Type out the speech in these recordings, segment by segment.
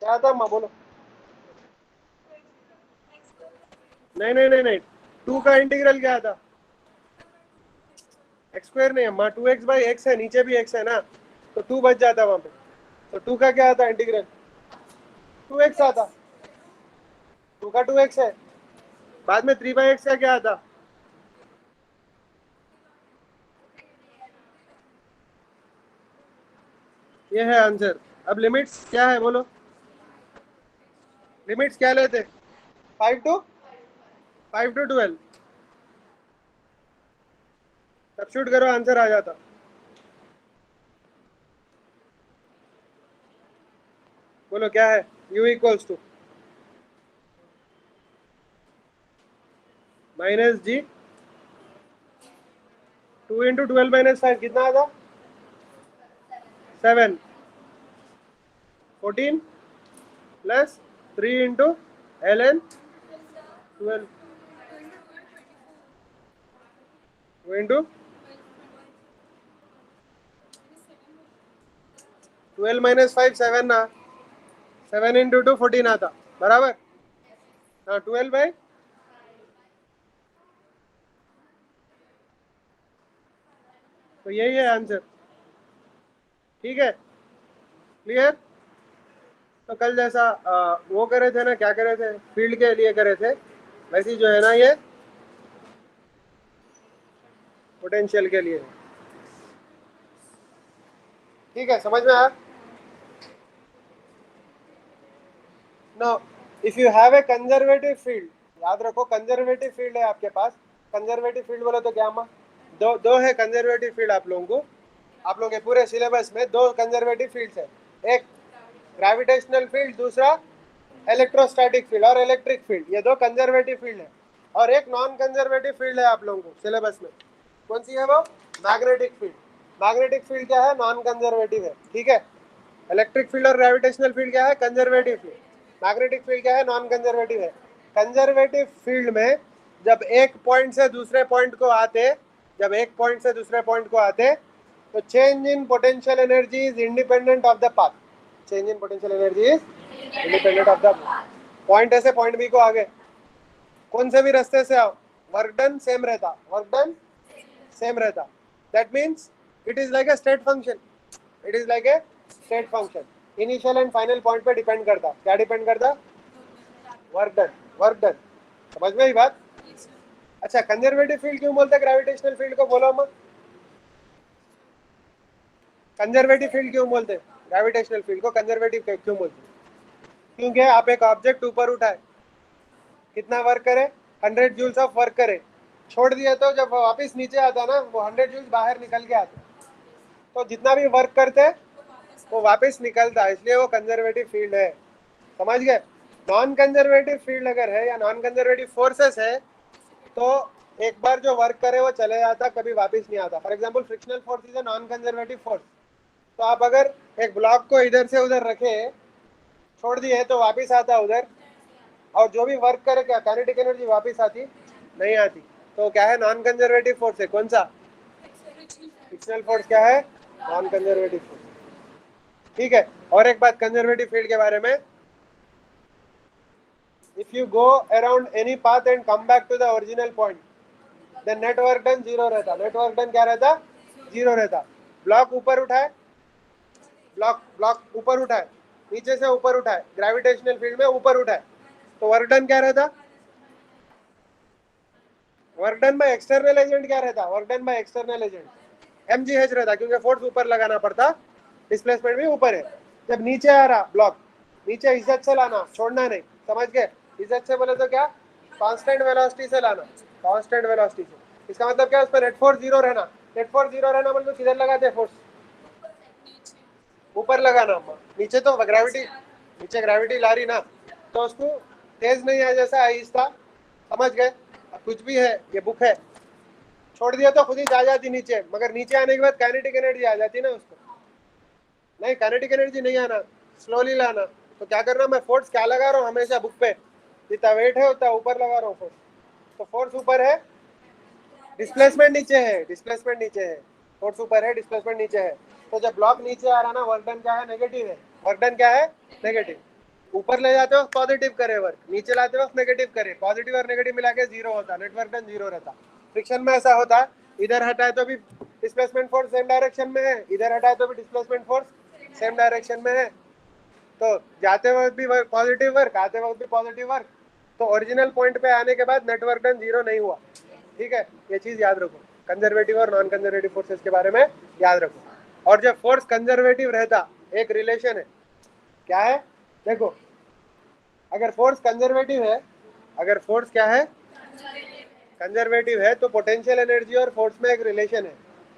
क्या था अम्मा, बोलो। नहीं नहीं नहीं नहीं, 2 का इंटीग्रल क्या था? एक्स स्क्वायर नहीं अम्मा, 2x/x है, नीचे भी x है ना, तो 2 बच जाता वहां पे। तो 2 का क्या आता इंटीग्रल? 2x आता। 2 का 2x है। बाद में 3/x का क्या आता? ये है आंसर। अब लिमिट्स क्या है बोलो, लिमिट्स क्या लेते? 5 टू 12। सब्स्टिट्यूट करो, आंसर आ जाता। बोलो क्या है? u इक्वल्स टू -g 2 × 12 - 5 कितना आता? 7। 14 प्लस 3 × ln 12 2 × 12 - 5 7 ना, 7 × 2 14 आता बराबर। हाँ 12/, तो यही है आंसर। ठीक है, क्लियर। तो कल जैसा वो करे थे ना, क्या करे थे, फील्ड के लिए करे थे, वैसे ही जो है ना ये पोटेंशियल के लिए। ठीक है, समझ में आया? No, if you have a conservative field, याद रखो कंजर्वेटिव फील्ड है आपके पास। कंजर्वेटिव फील्ड बोले तो क्या? दो दो है कंजर्वेटिव फील्ड आप लोगों को। आप लोग के पूरे सिलेबस में 2 कंजर्वेटिव फील्ड्स है, एक ग्रेविटेशनल फील्ड, दूसरा इलेक्ट्रोस्टैटिक फील्ड और इलेक्ट्रिक फील्ड, ये 2 कंजर्वेटिव फील्ड है। और एक नॉन कंजर्वेटिव फील्ड है आप लोगों को सिलेबस में। कौन सी है वो? Magnetic field. मैग्नेटिक फील्ड क्या है? नॉन कंजर्वेटिव है, ठीक है। इलेक्ट्रिक फील्ड और ग्रेविटेशनल फील्ड क्या है? Conservative field. मैग्नेटिक फील्ड क्या है? नॉन कंजर्वेटिव है। कंजर्वेटिव फील्ड में जब एक पॉइंट से दूसरे पॉइंट को आते, जब एक पॉइंट से दूसरे पॉइंट को आते, तो change in potential energy is independent of the path. Change in potential energy is independent of the point. ऐसे पॉइंट बी को आगे कौन से भी रास्ते से आओ, वर्क डन सेम रहता, वर्क डन सेम रहता। That means it is like a state function, it is like a state function. Initial and final point पे डिपेंड करता, क्या डिपेंड करता? Work done, work done. समझ में ही बात? अच्छा, कंजर्वेटिव फील्ड क्यों बोलते हैं ग्रेविटेशनल फील्ड को, बोलो हम। कंजर्वेटिव फील्ड क्यों बोलते हैं ग्रेविटेशनल फील्ड को, कंजर्वेटिव क्यों बोलते हैं? क्योंकि आप एक ऑब्जेक्ट ऊपर उठाए, कितना वर्क करे? 100 जूल्स ऑफ वर्क करे, छोड़ दिया तो जब वापस नीचे आता ना, वो 100 जूल्स बाहर निकल के आता, तो जितना भी वर्क करते वो वापस निकलता, इसलिए वो कंजर्वेटिव फील्ड है। समझ गए? नॉन कंजर्वेटिव फील्ड अगर है या नॉन कंजर्वेटिव फोर्सेस है, तो एक बार जो वर्क करे वो चले जाता, कभी वापस नहीं आता। For example frictional force is a non conservative force. तो आप अगर एक ब्लॉक को इधर से उधर रखे, छोड़ दिए, तो वापस आता उधर, और जो भी वर्क करे क्या काइनेटिक एनर्जी वापस आती? नहीं आती। तो क्या है? नॉन कंजर्वेटिव फोर्स है। कौन सा? फ्रिक्शनल फोर्स क्या है? Non conservative force. ठीक है। और एक बात कंजर्वेटिव फील्ड के बारे में, if you go around any path and come back to the original point, then net work done zero रहता। नेट वर्क डन क्या रहता? जीरो रहता। ब्लॉक ऊपर उठाए, ब्लॉक ब्लॉक ऊपर उठाए, नीचे से ऊपर उठाए, ग्रेविटेशनल फील्ड में ऊपर उठाए, तो वर्क डन क्या रहता? Work done by external agent क्या रहता? Work done by external agent mgh रहता, क्योंकि फोर्स ऊपर लगाना पड़ता, डिस्प्लेसमेंट भी ऊपर है। जब नीचे आ रहा ब्लॉक, नीचे इज्जत से लाना, छोड़ना नहीं। समझ गए? इज्जत से बोले तो क्या? कांस्टेंट वेलोसिटी से लाना, कांस्टेंट वेलोसिटी से। इसका मतलब क्या? उस पर नेट फोर्स जीरो रहना। नेट फोर्स जीरो रहना मतलब किधर लगाते फोर्स? ऊपर लगाना। नीचे तो ग्रेविटी, नीचे ग्रेविटी ला रही ना, तो उसको तेज नहीं है, जैसा आहिस्ता। समझ गए? कुछ भी है, ये बुक है, छोड़ दिया तो खुद ही जा जाती नीचे, मगर नीचे आने के बाद काइनेटिक एनर्जी आ जाती ना उसको। नहीं, काइनेटिक एनर्जी नहीं आना, स्लोली लाना। तो क्या करना, मैं फोर्स क्या लगा रहा हूँ हमेशा बुक पे, जितना वेट है उतना ऊपर लगा रहा हूँ फोर्स। तो फोर्स ऊपर है, डिस्प्लेसमेंट नीचे है, डिस्प्लेसमेंट नीचे है। फोर्स ऊपर है, डिस्प्लेसमेंट नीचे है। तो जब ब्लॉक नीचे आ रहा ना, वर्क डन क्या है? नेगेटिव है। वर्क डन क्या है? नेगेटिव। ऊपर ले जाते वक्त पॉजिटिव करे वर्क, नीचे लाते वक्त नेगेटिव करे, पॉजिटिव और नेगेटिव मिला के जीरो होता, नेटवर्क डन जीरो रहता। फ्रिक्शन में ऐसा होता, इधर हटाए तो भी डिस्प्लेसमेंट फोर्स सेम डायरेक्शन में है, इधर हटाए तो भी डिस्प्लेसमेंट फोर्स सेम डायरेक्शन में है। तो जाते वक्त भी पॉजिटिव वर्क, आते वक्त भी पॉजिटिव वर्क, तो ओरिजिनल पॉइंट पे आने के बाद नेटवर्क डन जीरो नहीं हुआ। ठीक है, ये चीज याद रखो, कंजर्वेटिव और नॉन कंजर्वेटिव फोर्सेस के बारे में याद रखो। और जब फोर्स कंजर्वेटिव रहता, एक रिलेशन है, क्या है देखो, अगर फोर्स कंजर्वेटिव है, अगर फोर्स क्या है कंजर्वेटिव है, तो पोटेंशियल एनर्जी और फोर्स में एक रिलेशन है।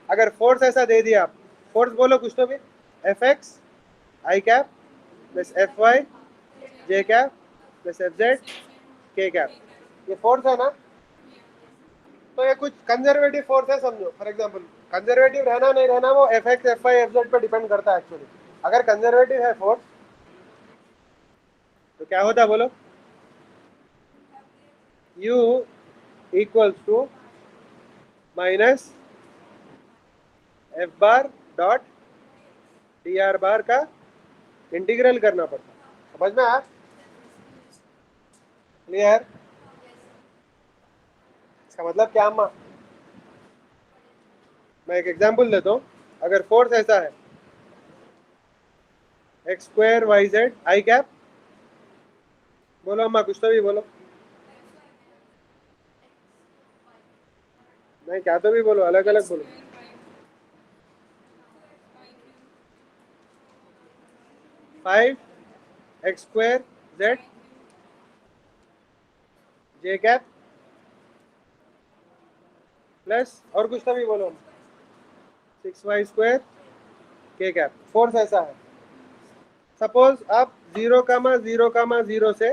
अगर फोर्स ऐसा दे दिया, आप फोर्स बोलो कुछ तो भी, F x i cap plus F Y j cap plus F Z के कैप, ये फोर्स है ना। तो ये कुछ कंजर्वेटिव फोर्स है समझो। फॉर एग्जांपल कंजर्वेटिव रहना नहीं रहना वो F x F y F z पे डिपेंड करता है एक्चुअली। अगर कंजर्वेटिव है फोर्स तो क्या होता बोलो, U equals to minus F bar dot d r bar का इंटीग्रल करना पड़ता। समझ में आया? क्लियर? इसका मतलब क्या अम्मा, मैं एक एग्जांपल देता हूँ। अगर फोर्स ऐसा है x square y z i cap, बोलो अम्मा कुछ तो भी बोलो, नहीं क्या तो भी बोलो, अलग अलग बोलो। 5 x square z j cap plus और कुछ तो भी बोलो 6y square k cap. Force ऐसा है, सपोज आप 0,0,0 से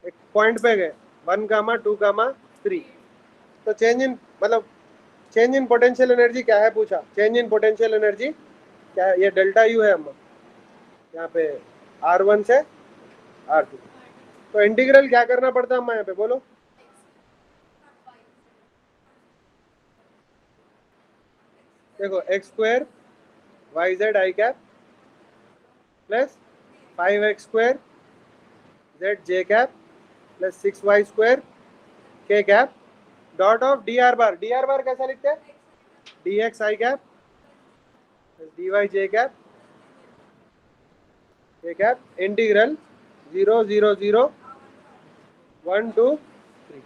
एक पॉइंट पे गए 1,2,3, तो चेंज इन मतलब चेंज इन पोटेंशियल एनर्जी क्या है पूछा, चेंज इन पोटेंशियल एनर्जी क्या है, ये डेल्टा यू है अम्मा यहाँ पे R1 से R2। तो इंटीग्रल क्या करना पड़ता है अम्मा यहाँ पे बोलो, देखो x square y z i cap plus 5x square z j cap plus 6y square k cap dot of d r bar. D r bar कैसा लिखते हैं, d x i cap d y j cap k cap integral 0,0,0,1,2,3।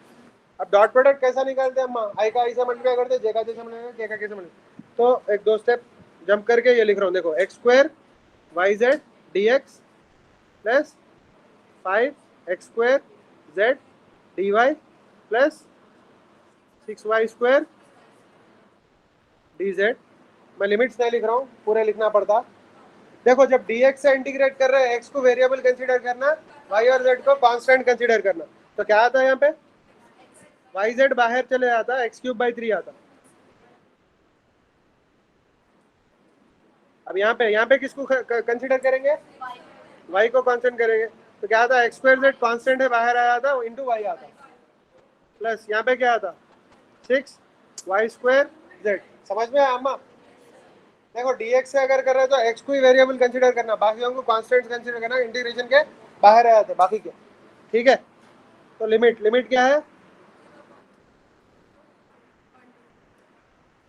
अब dot product कैसा निकालते हैं अम्मा, आई का आई से मल्टीप्लाई करते हैं, जे का जे से मल्टीप्लाई के का के से मल्टीप्लाई। तो एक दो स्टेप जंप करके ये लिख रहा हूँ, देखो x square y z d x plus 5x square z d y plus 6y square d z. मैं लिमिट्स नहीं लिख रहा हूँ, पूरे लिखना पड़ता। देखो जब dx से इंटीग्रेट कर रहे हैं, x को वेरिएबल कंसीडर करना, y और z को कांस्टेंट कंसीडर करना, तो क्या आता है यहाँ पे, yz बाहर चले जाता, x³/3 आता। अब यहाँ पे किसको कंसीडर करेंगे, y को कांस्टेंट करेंगे, तो क्या आता है एक्स स्क्वायर जेड कांस्टेंट है बाहर आया था इंटू वाई आता, प्लस यहाँ पे क्या आता 6y स्क्वायर जेड। समझ में आया अम्मा? देखो dx से अगर कर रहे हो तो x को ही वेरिएबल कंसीडर करना, बाकी को कांस्टेंट कंसीडर करना, इंटीग्रेशन के बाहर आया था बाकी के। ठीक है, तो लिमिट लिमिट क्या है,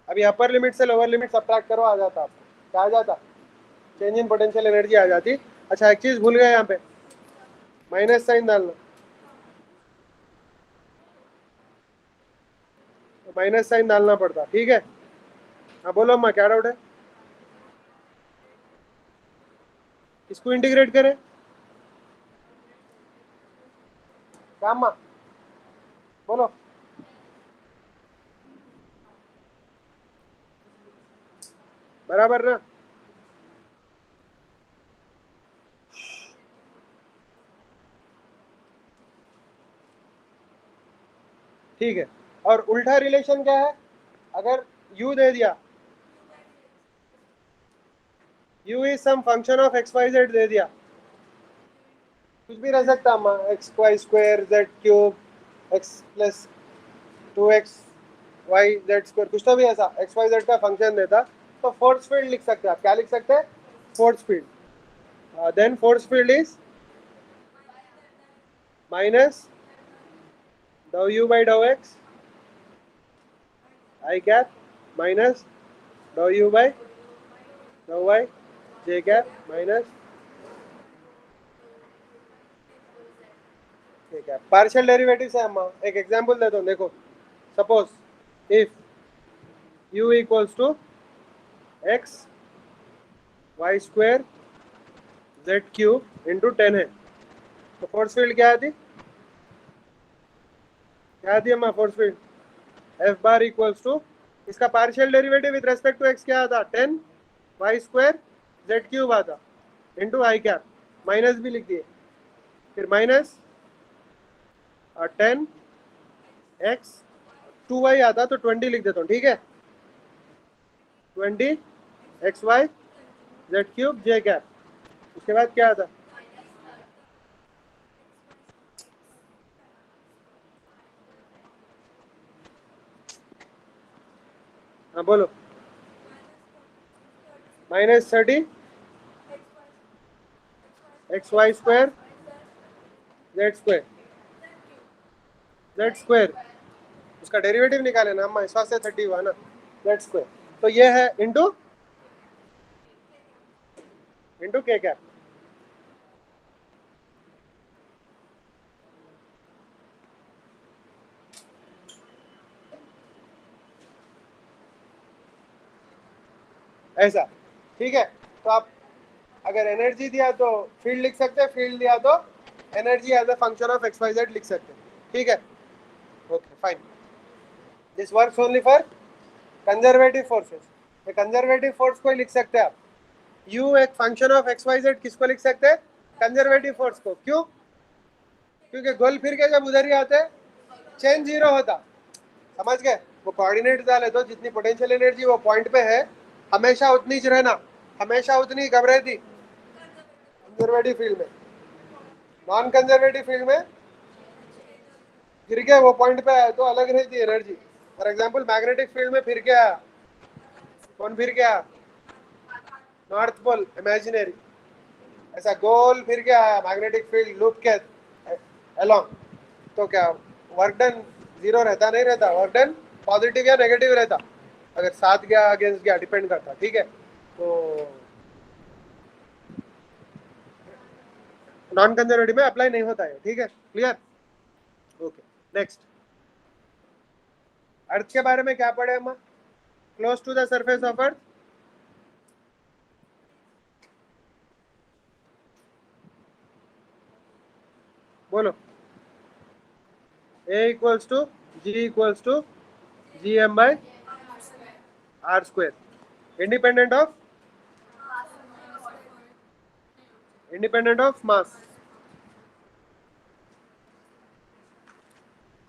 अभी अपर लिमिट से लोअर लिमिट सब्ट्रैक्ट करो, आ जाता आपको क्या आ जाता, चेंज इन पोटेंशियल एनर्जी आ जाती। अच्छा एक चीज भूल गए यहाँ पे, माइनस साइन डालना, तो माइनस साइन डालना पड़ता। ठीक है, हाँ बोलो अम्मा क्या डाउट है, इसको इंटीग्रेट करें क्या अम्मा, बोलो बराबर ना। ठीक है, और उल्टा रिलेशन क्या है, अगर u दे दिया, u is some function of x y z दे दिया, कुछ भी रह सकता अम्मा, x y square z cube x plus 2x y z square, कुछ तो भी ऐसा एक्स वाई जेड का फंक्शन देता, तो फोर्स फील्ड लिख सकते हैं आप। क्या लिख सकते हैं, force field. then force field is minus dou u by dou x I cap minus dou u by dou y j cap minus k cap. Partial derivative से हम एक एग्जांपल देता हूँ, देखो suppose if u equals to x y square z cube into 10 है, तो force field क्या आती, क्या आती है force field f bar equals to, इसका partial derivative with respect to x क्या आता, 10 वाई स्क्वायर जेड क्यूब आता इंटू आई कैप, माइनस भी लिख दिए, फिर माइनस 10 एक्स 2y आता तो 20 लिख देता हूँ, ठीक है, 20 x y z cube j cap, उसके बाद क्या आता, हाँ बोलो, minus 30 x y square z square उसका डेरिवेटिव निकाले ना अम्मा, इस बात से 30 हुआ ना जेड स्क्वायर, तो ये है इंटू के कैप। ऐसा ठीक है, तो आप अगर एनर्जी दिया तो फील्ड लिख सकते हैं, फील्ड दिया तो energy as a function of x y z लिख सकते हैं, ठीक है, okay fine. This works only for conservative forces, ये कंजर्वेटिव फोर्स को ही लिख सकते हैं आप, यू एक function of x y z किसको लिख सकते हैं, कंजर्वेटिव फोर्स को, क्यों, क्योंकि गोल फिर के जब उधर ही आते चेंज जीरो होता, समझ गए, वो कोऑर्डिनेट डाले तो जितनी पोटेंशियल एनर्जी वो पॉइंट पे है हमेशा उतनी ही रहना, हमेशा उतनी घबराई थी कंजर्वेटिव फील्ड में, नॉन कंजर्वेटिव फील्ड में फिर के वो पॉइंट पे आया तो अलग रहती energy, for example magnetic field में फिर के आया, कौन फिर के आया, नॉर्थ पोल इमेजिनरी, ऐसा गोल फिर के आया मैग्नेटिक फील्ड लूप के अलोंग, तो क्या वर्क डन जीरो रहता, नहीं रहता, वर्क डन पॉजिटिव या नेगेटिव रहता, अगर साथ गया अगेंस्ट गया डिपेंड करता, ठीक है, तो नॉन कंजर्वेटिव में अप्लाई नहीं होता है, ठीक है, क्लियर, ओके नेक्स्ट। अर्थ के बारे में क्या पढ़े हम, close to the surface of earth, बोलो, A equals to G equals to GM by R square, independent of mass,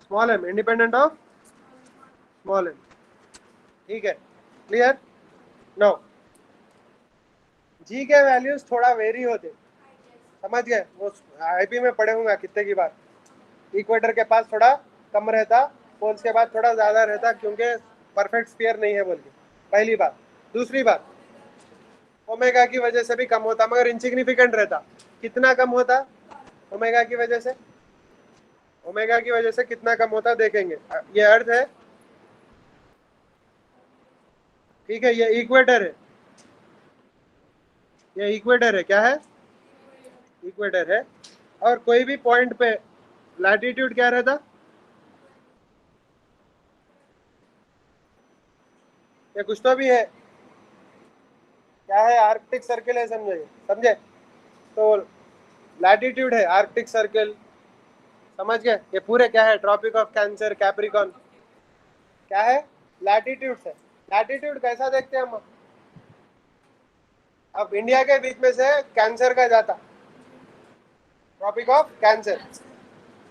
small m independent of small m, ठीक है, क्लियर, नो G के वैल्यूज थोड़ा वेरी होते, समझ गए, वो आईपी में पढ़े होंगे कितने की बार, इक्वेटर के पास थोड़ा कम रहता, पोल्स के बाद थोड़ा ज्यादा रहता, क्योंकि परफेक्ट स्फीयर नहीं है बोल के, पहली बात, दूसरी बात ओमेगा की वजह से भी कम होता, मगर इनसिग्निफिकेंट रहता, कितना कम होता ओमेगा की वजह से, ओमेगा की वजह से कितना कम होता देखेंगे, ये अर्थ है, ठीक है, ये इक्वेटर है, ये इक्वेटर है, क्या है, इक्वेटर है, और कोई भी पॉइंट पे लैटिट्यूड क्या रहता, ये कुछ तो भी है, क्या है, आर्कटिक सर्किल है, समझे समझे, तो लैटिट्यूड है आर्कटिक सर्किल, समझ गए, ये पूरे क्या है, ट्रॉपिक ऑफ कैंसर, कैप्रिकॉन, क्या है, लैटिट्यूड है, लैटिट्यूड कैसा देखते हैं हम, अब इंडिया के बीच में से कैंसर का जाता, tropic of cancer,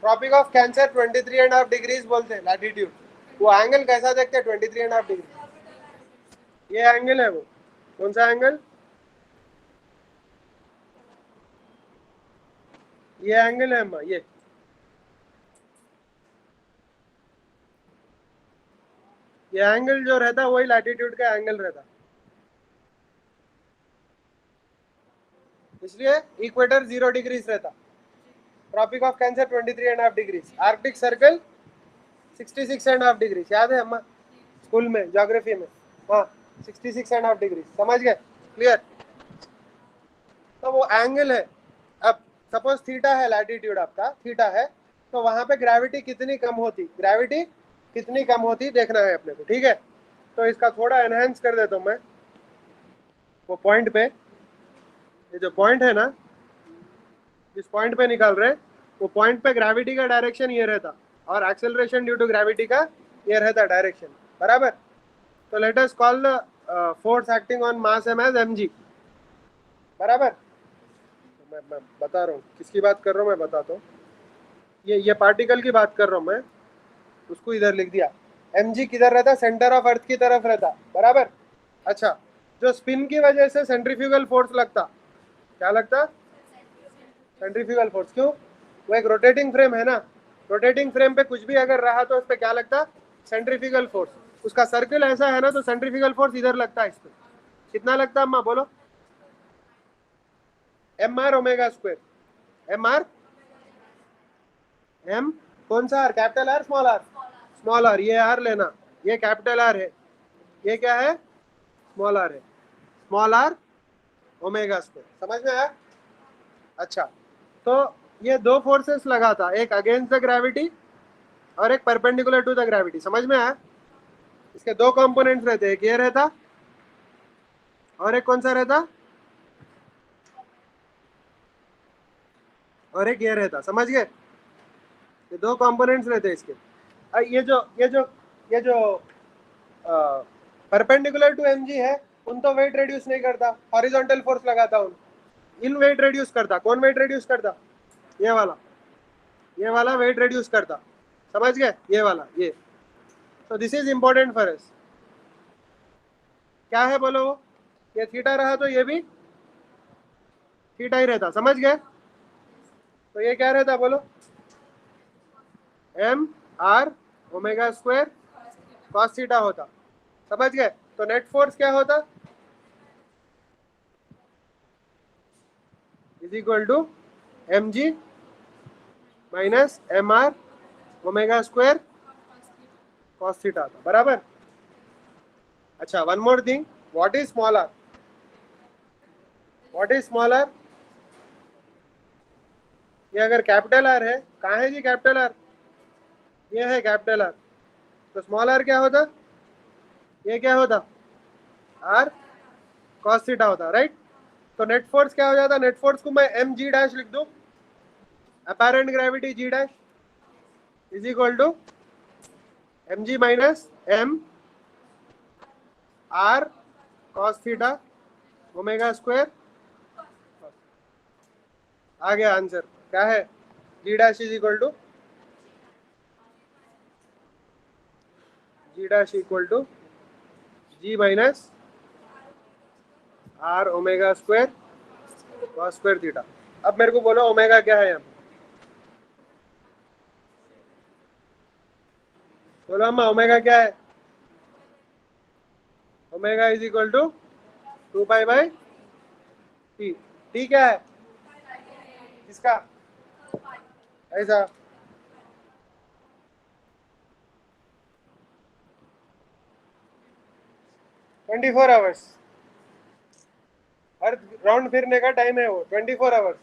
tropic of cancer 23.5 degrees बोलते हैं लैटिट्यूड, वो एंगल कैसा देखते हैं, 23.5 डिग्री, ये एंगल है, वो कौन सा एंगल, ये एंगल है अम्मा, ये एंगल जो रहता वही लैटिट्यूड का एंगल रहता, इसलिए इक्वेटर 0 डिग्रीज रहता, tropic of cancer 23.5 degrees, arctic circle 66.5 degrees. याद है अम्मा स्कूल में ज्योग्राफी में? हाँ 66.5 डिग्री, समझ गए? क्लियर? तो वो एंगल है। अब सपोज थीटा है, लैटिट्यूड आपका थीटा है, तो वहां पे ग्रेविटी कितनी कम होती, ग्रेविटी कितनी कम होती देखना है अपने को, ठीक है? तो इसका थोड़ा एनहेंस कर देता हूँ मैं। वो पॉइंट पे, ये जो पॉइंट है ना, जिस पॉइंट पे निकाल रहे हैं, वो पॉइंट पे ग्रेविटी का डायरेक्शन ये रहता, और एक्सेलरेशन ड्यू टू ग्रेविटी का ये रहता डायरेक्शन, बराबर? तो let us call the force acting on mass m as mg, बराबर? तो मैं बता रहा हूँ किसकी बात कर रहा हूँ, मैं बताता हूँ। ये पार्टिकल की बात कर रहा हूँ मैं, उसको इधर लिख दिया। mg किधर रहता? सेंटर ऑफ अर्थ की तरफ रहता, बराबर? अच्छा, जो स्पिन की वजह से सेंट्रीफ्यूगल फोर्स लगता, क्या लगता? Centrifugal force. क्यों? वो एक रोटेटिंग फ्रेम है ना, रोटेटिंग फ्रेम पे कुछ भी अगर रहा तो उस पर क्या लगता? Centrifugal force. उसका सर्कल ऐसा है ना, तो सेंट्रीफ्यूगल फोर्स इधर लगता है इस पे। कितना लगता अम्मा बोलो? M r omega square. M r, m कौन सा r? Capital R small r? Small r, ये आर लेना, ये कैपिटल आर है, ये क्या है? स्मॉल आर है। स्मॉल आर ओमेगा स्क्वायर, समझ में आया? अच्छा, तो ये दो फोर्सेस लगा था, एक अगेंस्ट द ग्रेविटी और एक परपेंडिकुलर टू द ग्रेविटी, समझ में आया? इसके दो कंपोनेंट्स रहते हैं, एक ये रहता और एक कौन सा रहता, और एक ये रहता, समझ गए? ये दो कंपोनेंट्स रहते हैं इसके। ये जो परपेंडिकुलर टू mg है, उन तो वेट रिड्यूस नहीं करता, हॉरिजॉन्टल फोर्स लगाता उन, इन वेट रिड्यूस करता। कौन वेट रिड्यूस करता? ये वाला, ये वाला वेट रिड्यूस करता, समझ गए? ये वाला, ये। तो this is important for us. क्या है बोलो? ये थीटा रहा तो ये भी थीटा ही रहता, समझ गए? तो ये क्या रहता बोलो? M r omega square cos theta होता, समझ गए? तो नेट फोर्स क्या होता? Is equal to m g minus m r omega square cos theta था, बराबर? अच्छा, one more thing, what is small r? What is small r? ये अगर कैपिटल आर है, कहाँ है जी कैपिटल आर? ये है कैपिटल आर। तो स्मॉल आर क्या होता? ये क्या होता? आर कॉस थीटा होता, राइट? तो नेट फोर्स क्या हो जाता? नेट फोर्स को मैं एम जी डैश लिख दूं, apparent gravity g dash is equal to m g minus m r cos theta omega square. आ गया आंसर, क्या है? G dash is equal to, g dash equal to g minus r omega square cos square theta. अब मेरे को बोलो omega क्या है यहाँ पे? बोलो अम्मा, ओमेगा क्या है? Omega is equal to 2 pi by T. T क्या है इसका? ऐसा 24 आवर्स, अर्थ राउंड फिरने का टाइम है वो 24 आवर्स।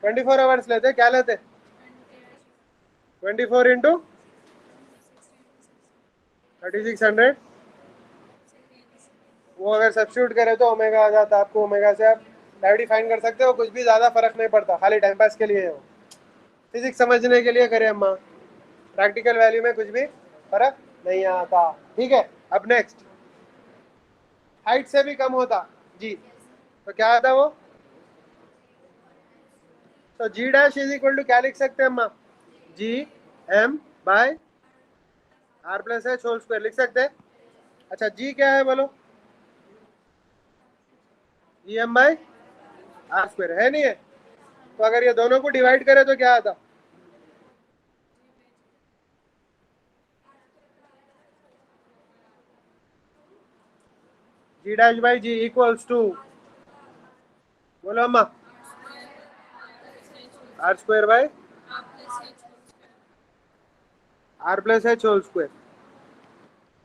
24 आवर्स लेते, क्या लेते? 24 × 3600। वो अगर सब्स्टिट्यूट करे तो ओमेगा आ जाता आपको, ओमेगा से आप ग्रेविटी फाइंड कर सकते हो, कुछ भी ज्यादा फर्क नहीं पड़ता, खाली टाइम पास के लिए है वो, फिजिक्स समझने के लिए करे अम्मा, प्रैक्टिकल वैल्यू में कुछ भी फर्क नहीं आता, ठीक है? अब नेक्स्ट, हाइट से भी कम होता जी, तो क्या आता वो? तो G dash is equal to क्या लिख सकते हैं अम्मा? G M by R plus H whole square लिख सकते हैं। अच्छा, जी क्या है बोलो? G M by R square है, नहीं है? तो अगर ये दोनों को डिवाइड करें तो क्या आता? G dash by G equals to, बोलो अम्मा, R square by R plus H whole square.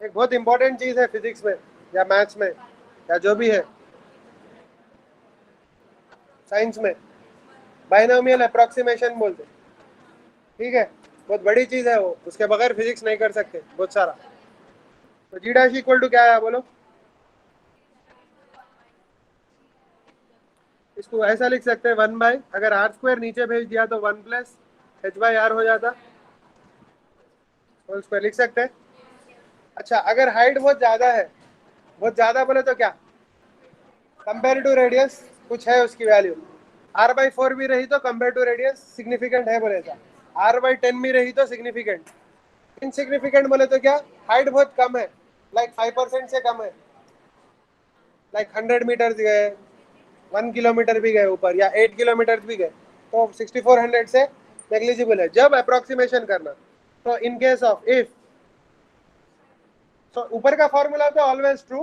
एक बहुत इंपॉर्टेंट चीज है फिजिक्स में या मैथ्स में या जो भी है साइंस में, बाइनोमियल अप्रोक्सीमेशन बोलते हैं, ठीक है। बहुत बड़ी चीज है वो, उसके बगैर फिजिक्स नहीं कर सकते बहुत सारा। तो जी डैश इक्वल टू क्या है बोलो। इसको ऐसा लिख सकते हैं 1 बाय, अगर आर स्क्वायर नीचे भेज दिया तो 1 प्लस h/r हो जाता, होल स्क्वायर लिख सकते हैं। अच्छा, अगर हाइट बहुत ज्यादा है, बहुत ज्यादा बोले तो क्या, कंपेयर टू रेडियस कुछ है उसकी वैल्यू, r/4 भी रही तो कंपेयर टू रेडियस सिग्निफिकेंट है बोले था, r/10 भी रही तो सिग्निफिकेंट। इनसिग्निफिकेंट बोले तो क्या, हाइट बहुत कम है, लाइक 5% से कम है, लाइक 100 मीटर गए, 1 किलोमीटर भी गए ऊपर या 8 किलोमीटर भी गए, तो 6400 से नेग्लिजिबल है जब अप्रोक्सीमेशन करना। तो in case of if, so ऊपर का फॉर्मूला तो always true,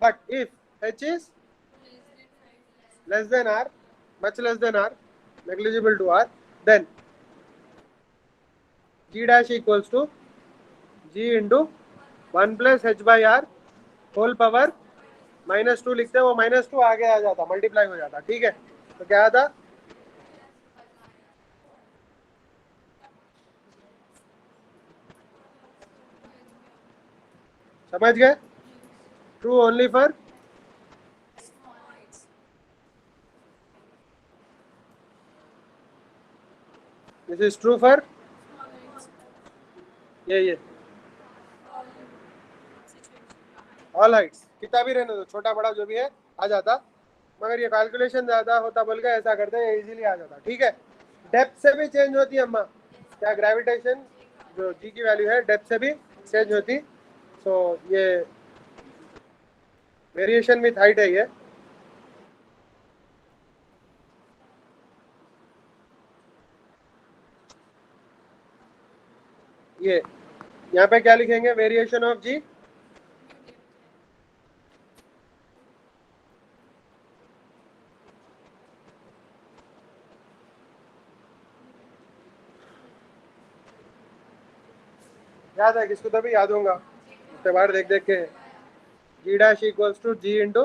but if h is less then r, much less than r, negligible to r, then g dash equals to g into 1 plus h/r whole power -2 लिखते हैं, वो -2 आगे आ जाता, multiply हो जाता, ठीक है। तो क्या आता, समझ गए, true only for, this is true for ये ऑल हाइट्स, कितना भी रहने दो, छोटा बड़ा जो भी है आ जाता, मगर ये कैलकुलेशन ज्यादा होता बोल के ऐसा करते हैं, इजीली आ जाता, ठीक है। डेप्थ से भी चेंज होती है अम्मा, क्या ग्रेविटेशन जो जी की वैल्यू है डेप्थ से भी चेंज होती, सो ये वेरिएशन विथ हाइट है ये यहाँ पे क्या लिखेंगे, वेरिएशन ऑफ जी, याद है किसको, तभी याद होगा उसके बाद देख देख के, G dash equals to G into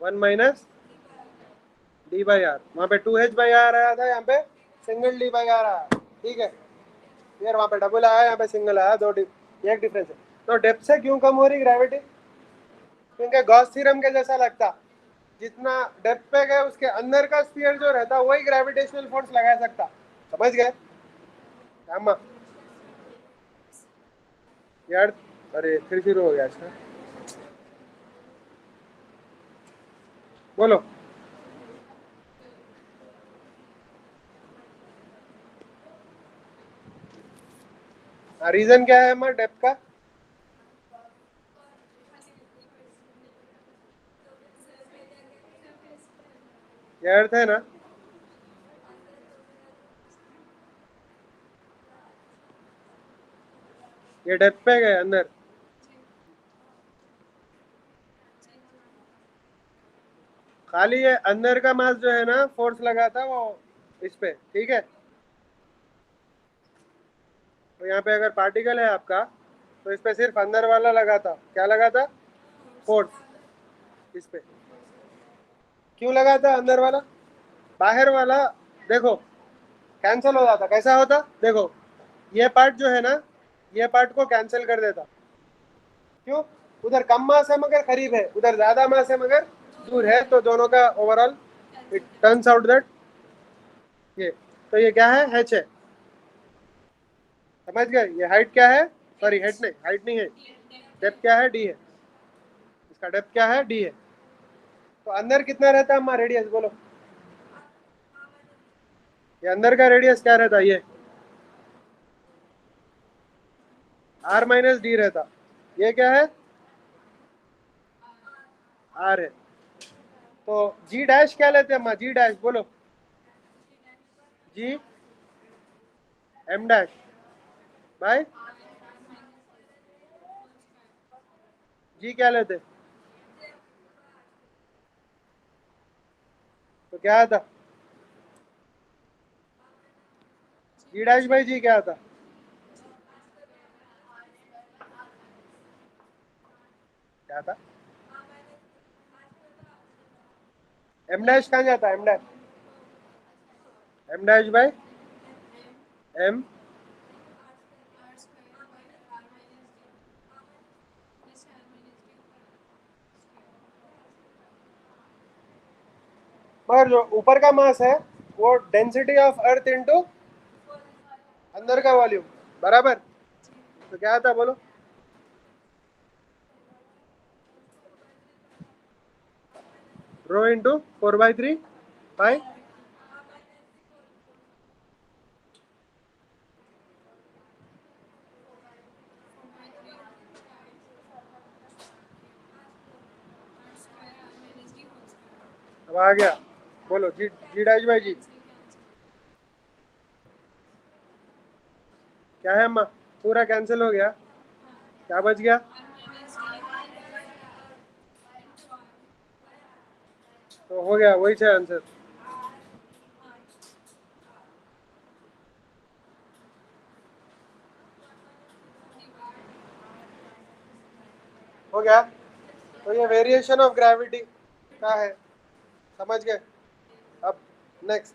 1 - d/r, वहाँ पे 2h/r आया था, यहाँ पे सिंगल d/r आया, ठीक है। यार वहाँ पे डबल आया, यहाँ पे सिंगल आया, एक डिफरेंस है। तो डेप्थ से क्यों कम हो रही ग्रेविटी, क्योंकि गॉस थ्योरम के जैसा लगता, जितना डेप्थ पे गए उसके अंदर का स्फीयर जो रहता वही ग्रेविटेशनल फोर्स लगा सकता, समझ गए अम्मा यार। अरे फिर शुरू हो गया इसका, बोलो। रीजन क्या है अम्मा डेप्थ का, ये अर्थ है ना, ये डेप्थ पे गए अंदर, खाली ये अंदर का मास जो है ना फोर्स लगा था वो इस पे, ठीक है। तो यहाँ पे अगर पार्टिकल है आपका, तो इस पे सिर्फ अंदर वाला लगा था, क्या लगा था, फोर्स, इस पे क्यों लगा था अंदर वाला, बाहर वाला देखो कैंसिल हो जाता, कैसा होता देखो, ये पार्ट जो है ना, ये पार्ट को कैंसिल कर देता, क्यों, उधर कम मास है मगर करीब है, उधर ज्यादा मास है मगर दूर है, तो दोनों का overall it turns out that ये, तो ये क्या है, एच है, समझ गए। ये हाइट क्या है, सॉरी हाइट नहीं है, डेप्थ क्या है, डी है, इसका डेप्थ क्या है, डी है। तो अंदर कितना रहता है हमारा रेडियस बोलो, ये अंदर का रेडियस क्या रहता है, ये r - d रहता, ये क्या है, r है। तो जी डैश क्या लेते हैं हम, जी डैश बोलो, जी m डैश बाय जी क्या लेते, तो क्या आता, जी डैश बाई जी क्या था? क्या था? एम डैश कहाँ जाता है? M dash, m dash by m. मगर जो ऊपर का मास है वो डेंसिटी ऑफ अर्थ इनटू अंदर का वॉल्यूम बराबर। तो क्या था बोलो? Rho into 4/3 by. अब आ गया, बोलो जी, जी डैश बाई जी क्या है अम्मा? पूरा कैंसिल हो गया, क्या बच गया? तो हो गया, वही है आंसर। हो गया। तो ये वेरिएशन ऑफ ग्रेविटी का है, समझ गए? अब नेक्स्ट,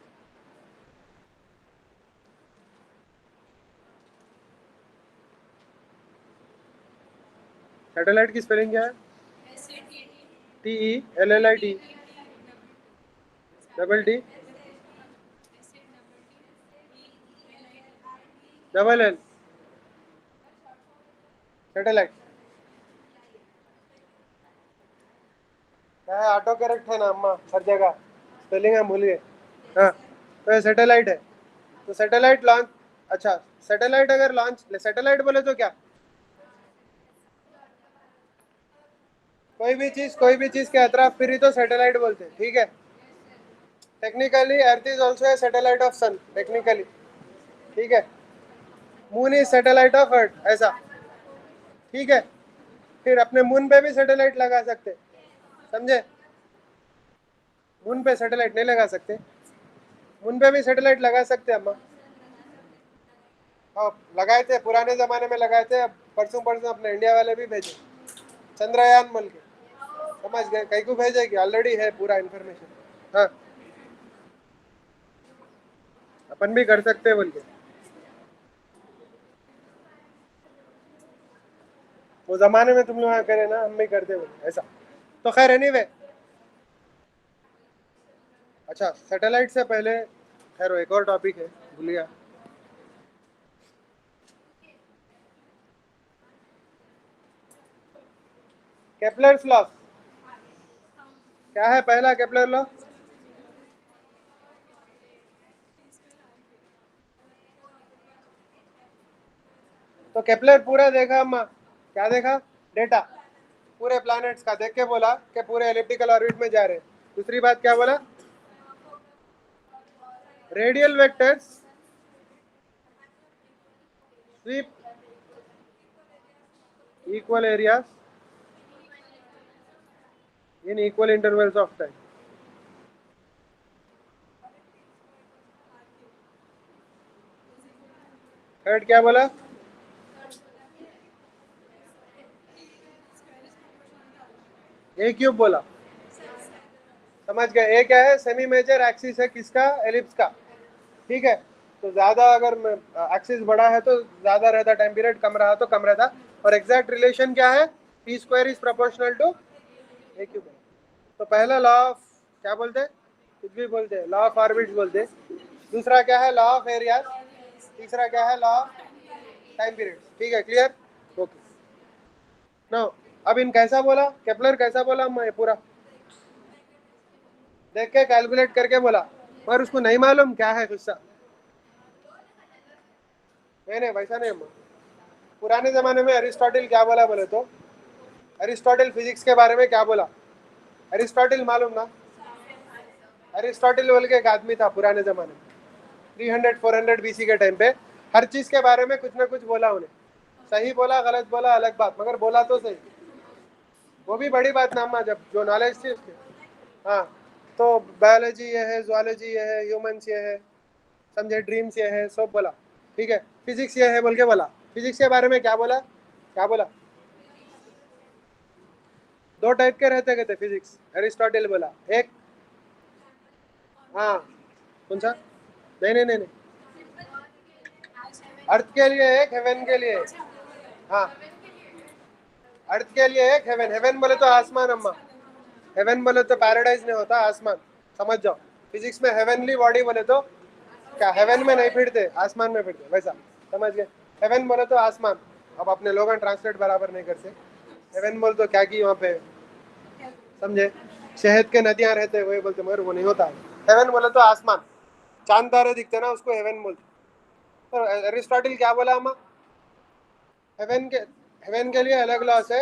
सैटेलाइट की स्पेलिंग क्या है? TELLIT, double T double L, satellite क्या है? ऑटो करेक्ट है ना अम्मा, हर जगह स्पेलिंग हम भूल गए। हाँ, तो ये सैटेलाइट है। तो सैटेलाइट लॉन्च, अच्छा, सैटेलाइट अगर लॉन्च, सैटेलाइट बोले तो क्या? कोई भी चीज के अतराफ फिरी तो सैटेलाइट बोलते हैं, ठीक है? Technically earth is also a satellite of sun, technically, ठीक है? Moon is satellite of earth, ऐसा, ठीक है? फिर अपने मून पे भी सैटेलाइट लगा सकते, समझे? मून पे सैटेलाइट नहीं लगा सकते, मून पे भी सैटेलाइट लगा सकते अम्मा। हाँ, लगाए थे पुराने जमाने में, लगाए थे। अब परसों परसों अपने इंडिया वाले भी भेजे, चंद्रयान बोल के, समझ गए? कहीं को भेजेगी, ऑलरेडी है पूरा इन्फॉर्मेशन। हाँ, अपन भी कर सकते हैं बोल के, वो जमाने में तुम लोग करे ना, हम भी करते बोले ऐसा। तो खैर एनीवे, अच्छा सैटेलाइट से पहले खैर वो एक और टॉपिक है, भूल गया। केपलर्स लॉ क्या है? पहला केपलर लॉ, तो केपलर पूरा देखा अम्मा, क्या देखा? डेटा पूरे प्लैनेट्स का देख के बोला कि पूरे एलिप्टिकल ऑर्बिट में जा रहे हैं। दूसरी बात क्या बोला? Radial vectors sweep equal areas in equal intervals of time। Third क्या बोला? ए क्यूब बोला, समझ गए? ए क्या है? सेमी मेजर एक्सिस है किसका? एलिप्स का, ठीक है? तो ज्यादा अगर एक्सिस बड़ा है तो ज्यादा रहता टाइम पीरियड, कम रहा तो कम रहता। और एग्जैक्ट रिलेशन क्या है? T square is proportional to a cube. तो पहला लॉ ऑफ क्या बोलते हैं? कुछ भी बोलते हैं, लॉ ऑफ ऑर्बिट्स बोलते हैं। दूसरा क्या है? Law of area. तीसरा क्या है? लॉ ऑफ टाइम पीरियड, ठीक है? क्लियर? ओके, नो, अब इन कैसा बोला केपलर, कैसा बोला मैं पूरा देख के कैलकुलेट करके बोला, पर उसको नहीं मालूम क्या है गुस्सा। नहीं नहीं, वैसा नहीं अम्मा। पुराने जमाने में अरिस्टोटल क्या बोला बोले तो, अरिस्टोटल फिजिक्स के बारे में क्या बोला? अरिस्टोटल मालूम ना? अरिस्टोटल बोल के एक आदमी था पुराने जमाने में, 300 400 BC के टाइम पे। हर चीज के बारे में कुछ ना कुछ बोला उन्हें, सही बोला गलत बोला अलग बात, मगर बोला तो सही। वो भी बड़ी बात ना अम्मा, जब जो नॉलेज थी उसके। हाँ, तो बायोलॉजी ये है, जुआलॉजी ये है, ह्यूमंस ये है, समझे? ड्रीम्स ये है, सब बोला। ठीक है, फिजिक्स ये है बोल के बोला। फिजिक्स के बारे में क्या बोला, क्या बोला? दो टाइप के रहते कहते फिजिक्स, एरिस्टोटल बोला। एक, हाँ, कौन सा? नहीं नहीं नहीं नहीं, अर्थ के लिए एक, हेवन के लिए एक। हाँ, अर्थ के लिए एक, हेवन। हेवन बोले तो आसमान अम्मा, हेवन बोले तो पैराडाइज नहीं होता, आसमान। समझ जाओ, फिजिक्स में हेवनली बॉडी बोले तो क्या हेवन में नहीं फिरते, आसमान में फिरते, वैसा समझ गए। हेवन बोले तो आसमान। अब अपने लोग ट्रांसलेट बराबर नहीं करते। हेवन बोले तो क्या की वहाँ पे, समझे, शहद के नदियां रहते वही बोलते, मगर वो नहीं होता है। हेवन बोले तो आसमान, चांद तारे दिखते ना, उसको हेवन बोलते। तो एरिस्टोटल क्या बोला हम, हेवन के लिए अलग लॉस है,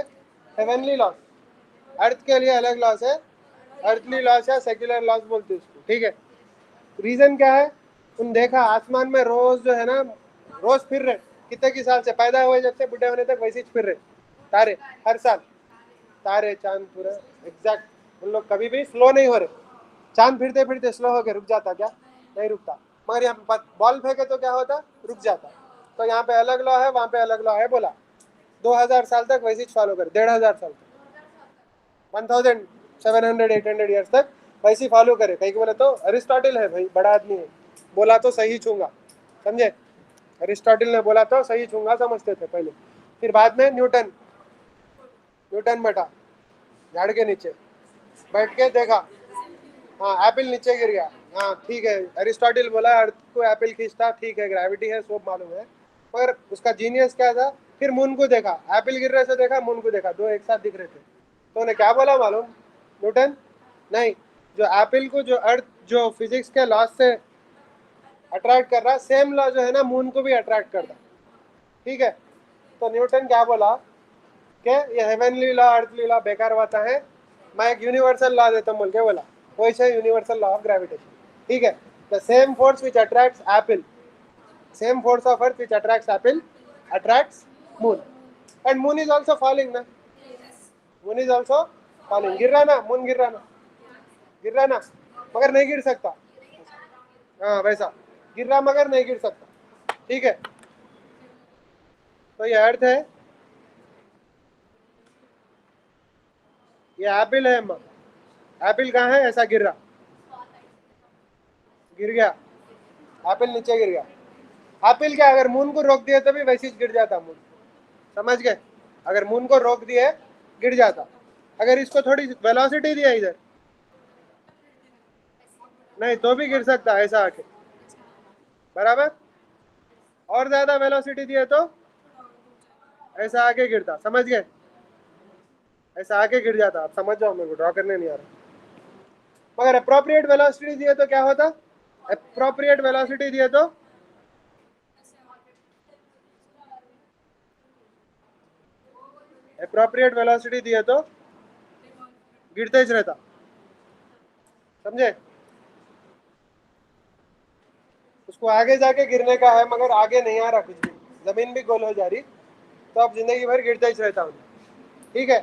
हेवनली लॉस। अर्थ के लिए अलग लॉस है, अर्थली लॉस या सेक्युलर लॉस बोलते उसको, ठीक है। रीजन क्या है, तुम देखा आसमान में रोज जो है ना, रोज फिर रहे, कितने की साल से पैदा हुए जब से बुढ़े होने तक वैसे ही फिर रहे तारे, हर साल। तारे चांद पूरा एग्जैक्ट, उन लोग कभी भी स्लो नहीं हो रहे। चांद फिरते फिरते स्लो होकर रुक जाता क्या? नहीं रुकता। मगर यहाँ बॉल फेंके तो क्या होता, रुक जाता। तो यहाँ पे अलग लॉ है, वहां पे अलग लॉ है बोला। 2000 साल तक वैसे ही फॉलो करे, 1500 साल तक, 1700 800 ईयर्स तक वैसे ही फॉलो करे। कहीं बोले तो अरिस्टोटल है भाई, बड़ा आदमी है, बोला तो सही छूंगा, समझे। अरिस्टोटल ने बोला तो सही छूंगा समझते थे पहले। फिर बाद में न्यूटन, न्यूटन बैठा झाड़ के नीचे, बैठ के देखा, हाँ एप्पल नीचे गिर गया। हाँ ठीक है, अरिस्टोटल बोला अर्थ को एप्पल खींचता, ठीक है ग्रेविटी है, सब मालूम है। पर उसका जीनियस क्या था, फिर मून को देखा, एप्पल गिर रहे से देखा, मून को देखा, दो एक साथ दिख रहे थे। तो उन्हें क्या बोला मालूम, न्यूटन, नहीं, जो एप्पल को, जो अर्थ, जो फिजिक्स के लॉ से अट्रैक्ट कर रहा, सेम लॉ जो है ना मून को भी अट्रैक्ट करता, ठीक है। तो न्यूटन क्या बोला कि ये हेवनली लॉ अर्थली लॉ बेकार होता है, मैं एक यूनिवर्सल लॉ देता हूँ बोल के बोला। वही है यूनिवर्सल लॉ ऑफ ग्रेविटेशन, ठीक है। The same force which attracts Apple, same force of earth which attracts Apple attracts moon, and moon is also falling ना, मून इज ऑल्सो फॉलिंग, गिर रहा ना, मून गिर रहा ना, गिर रहा ना, मगर नहीं गिर सकता। हाँ वैसा, गिर रहा मगर नहीं गिर सकता, ठीक है। तो ये अर्थ है, ये एप्पल है अम्मा, एप्पल कहाँ है, ऐसा गिर रहा, गिर गया, एप्पल नीचे गिर गया। एप्पल क्या, अगर मून को रोक दिया तो भी वैसे ही गिर जाता मून, समझ गए। अगर मून को रोक दिए गिर जाता, अगर इसको थोड़ी वेलोसिटी दिया इधर, नहीं तो भी गिर सकता ऐसा आके, बराबर। और ज्यादा वेलोसिटी दिए तो ऐसा आके गिरता, समझ गए, ऐसा आके गिर जाता। आप समझ जाओ, मेरे को ड्रॉ करने नहीं आ रहा। मगर अप्रोप्रिएट वेलोसिटी दिए तो क्या होता, अप्रोप्रिएट वेलोसिटी दिए तो, अप्रोप्रिएट वेलोसिटी दिए तो गिरते ही रहता, समझे। उसको आगे जाके गिरने का है, मगर आगे नहीं आ रहा कुछ भी, जमीन भी गोल हो जा रही, तो अब जिंदगी भर गिरता ही रहता हूँ, ठीक है,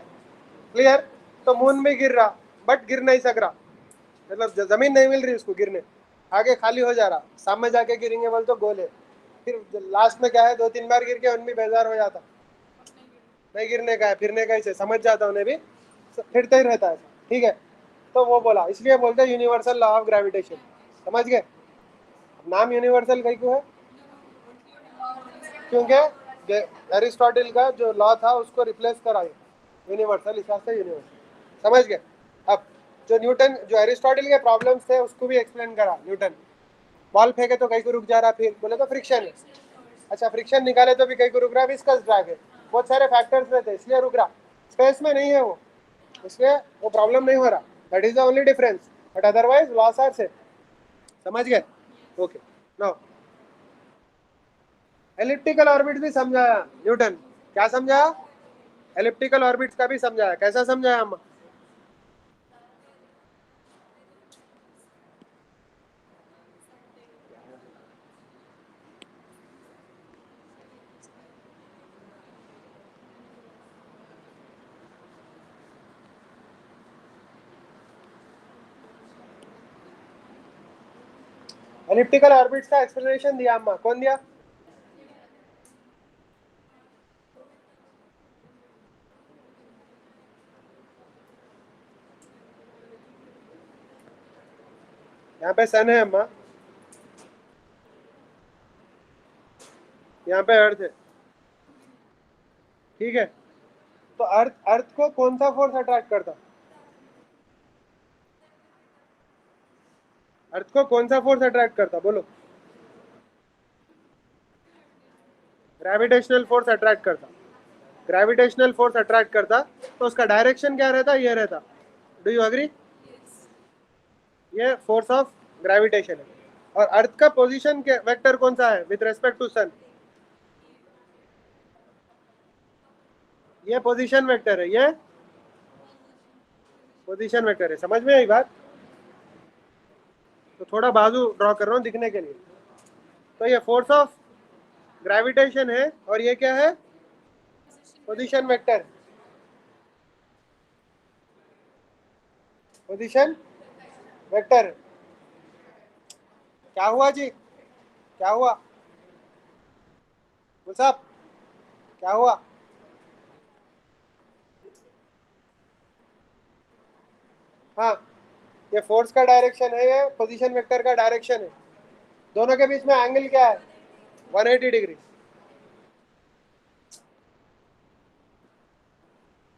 क्लियर। तो मून भी गिर रहा, बट गिर नहीं सक रहा, मतलब जमीन नहीं मिल रही उसको गिरने, आगे खाली हो जा रहा, सामने जाके गिरेंगे बोल तो गोल है। फिर लास्ट में क्या है, 2-3 बार गिर के उनमें बेजार हो जाता, नहीं गिरने का है, फिरने का ही से समझ जाता उन्हें भी, फिरते ही रहता है, ठीक है। तो वो बोला, इसलिए बोलते हैं यूनिवर्सल लॉ ऑफ ग्रेविटेशन, समझ गए। नाम यूनिवर्सल कहीं को है, क्योंकि एरिस्टोटल का जो लॉ था उसको रिप्लेस करा यूनिवर्सल, इस वास्ते यूनिवर्सल, समझ गए। अब जो न्यूटन, जो एरिस्टोटल के प्रॉब्लम्स थे उसको भी एक्सप्लेन करा न्यूटन। बॉल फेंके तो कहीं को रुक जा रहा, फिर बोले तो फ्रिक्शन है, अच्छा फ्रिक्शन निकाले तो भी कहीं को रुक रहा, विस्कस ड्रैग है, बहुत सारे फैक्टर्स रहते हैं इसलिए रुक रहा, स्पेस में नहीं है वो, इसलिए वो प्रॉब्लम नहीं हो रहा, that is the only difference, but otherwise laws are same, समझ गए। ओके, नाउ एलिप्टिकल ऑर्बिट भी समझाया न्यूटन, क्या समझाया, एलिप्टिकल ऑर्बिट्स का भी समझाया, कैसा समझाया हम, एलिप्टिकल ऑर्बिट्स का एक्सप्लेनेशन दिया अम्मा, कौन दिया, यहाँ पे सन है अम्मा, यहाँ पे अर्थ है, ठीक है। तो अर्थ अर्थ को कौन सा फोर्स अट्रैक्ट करता? अर्थ को कौन सा फोर्स अट्रैक्ट करता, बोलो? ग्रेविटेशनल फोर्स अट्रैक्ट करता। ग्रेविटेशनल फोर्स अट्रैक्ट करता, तो उसका डायरेक्शन क्या रहता? ये रहता। Do you agree? ये फोर्स ऑफ ग्रेविटेशन है। और अर्थ का पोजीशन के वेक्टर कौन सा है विथ रेस्पेक्ट टू सन? ये पोजीशन वेक्टर है, ये पोजीशन वेक्टर है। समझ में आई बात? तो थोड़ा बाजू ड्रॉ कर रहा हूँ दिखने के लिए। तो ये फोर्स ऑफ ग्रेविटेशन है और ये क्या है? Position vector. Position vector. क्या हुआ जी? क्या हुआ साहब? क्या हुआ? हाँ, ये फोर्स का डायरेक्शन है, ये पोजीशन वेक्टर का डायरेक्शन है। दोनों के बीच में एंगल क्या है? 180 डिग्री।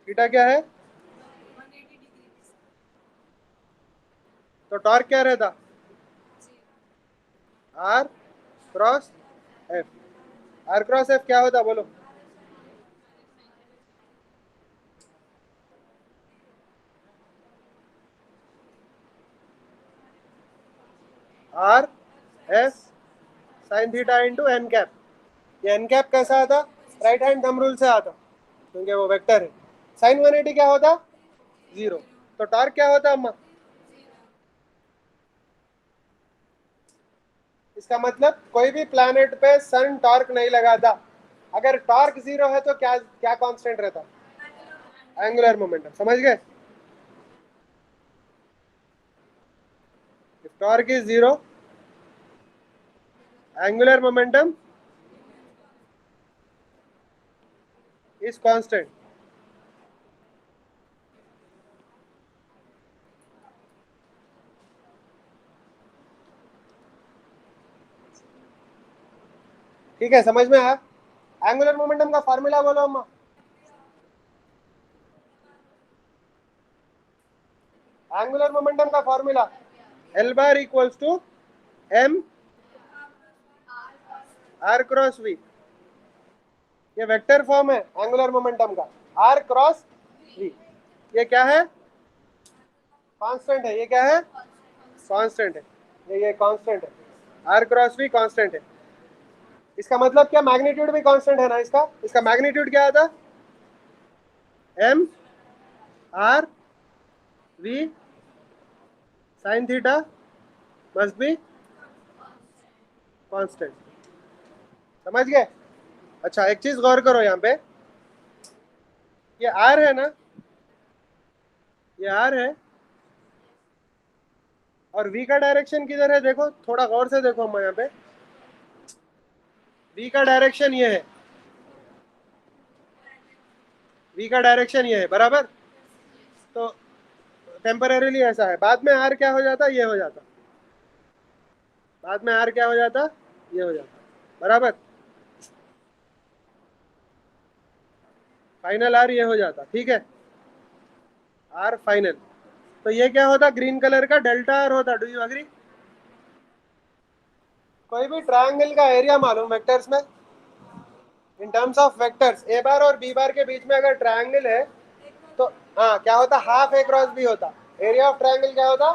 थीटा क्या है? तो टॉर्क क्या रहता? R cross F. R cross F क्या होता, बोलो? R s sine theta into n cap. ये एन कैप कैसा आता? राइट हैंड थंब रूल से आता, क्योंकि वो वेक्टर है। साइन 180 क्या होता? 0। तो टॉर्क क्या होता अम्मा? इसका मतलब कोई भी प्लैनेट पे सन टॉर्क नहीं लगाता। अगर टॉर्क 0 है तो क्या क्या कांस्टेंट रहता? Angular momentum. समझ गए? If torque is 0, angular momentum is constant. ठीक है, समझ में आया? एंगुलर मोमेंटम का फार्मूला बोलो अम्मा। एंगुलर मोमेंटम का formula L bar equals to m r cross v. ये वेक्टर फॉर्म है एंगुलर मोमेंटम का, आर क्रॉस वी। ये क्या है? कांस्टेंट है। ये क्या है? कांस्टेंट है। ये कांस्टेंट है। आर क्रॉस वी कांस्टेंट है। इसका मतलब क्या? मैग्नीट्यूड भी कांस्टेंट है ना इसका? इसका मैग्नीट्यूड क्या आता? M r v sine theta must be constant. समझ गए? अच्छा, एक चीज गौर करो यहाँ पे, ये आर है ना, ये आर है, और वी का डायरेक्शन किधर है? देखो, थोड़ा गौर से देखो हम यहाँ पे। वी का डायरेक्शन ये है, वी का डायरेक्शन ये है, बराबर? तो टेम्परेरीली ऐसा है, बाद में आर क्या हो जाता? ये हो जाता। बाद में आर क्या हो जाता? ये हो जाता, बराबर? फाइनल आर ये हो जाता, ठीक है? R final. तो ये क्या होता? ग्रीन कलर का डेल्टा आर होता। Do you agree? कोई भी ट्रायंगल का एरिया मालूम वेक्टर्स में? In terms of vectors, a bar और बी बार के बीच में अगर ट्रायंगल है तो हाँ क्या होता? हाफ ए क्रॉस बी होता। एरिया ऑफ ट्रायंगल क्या होता?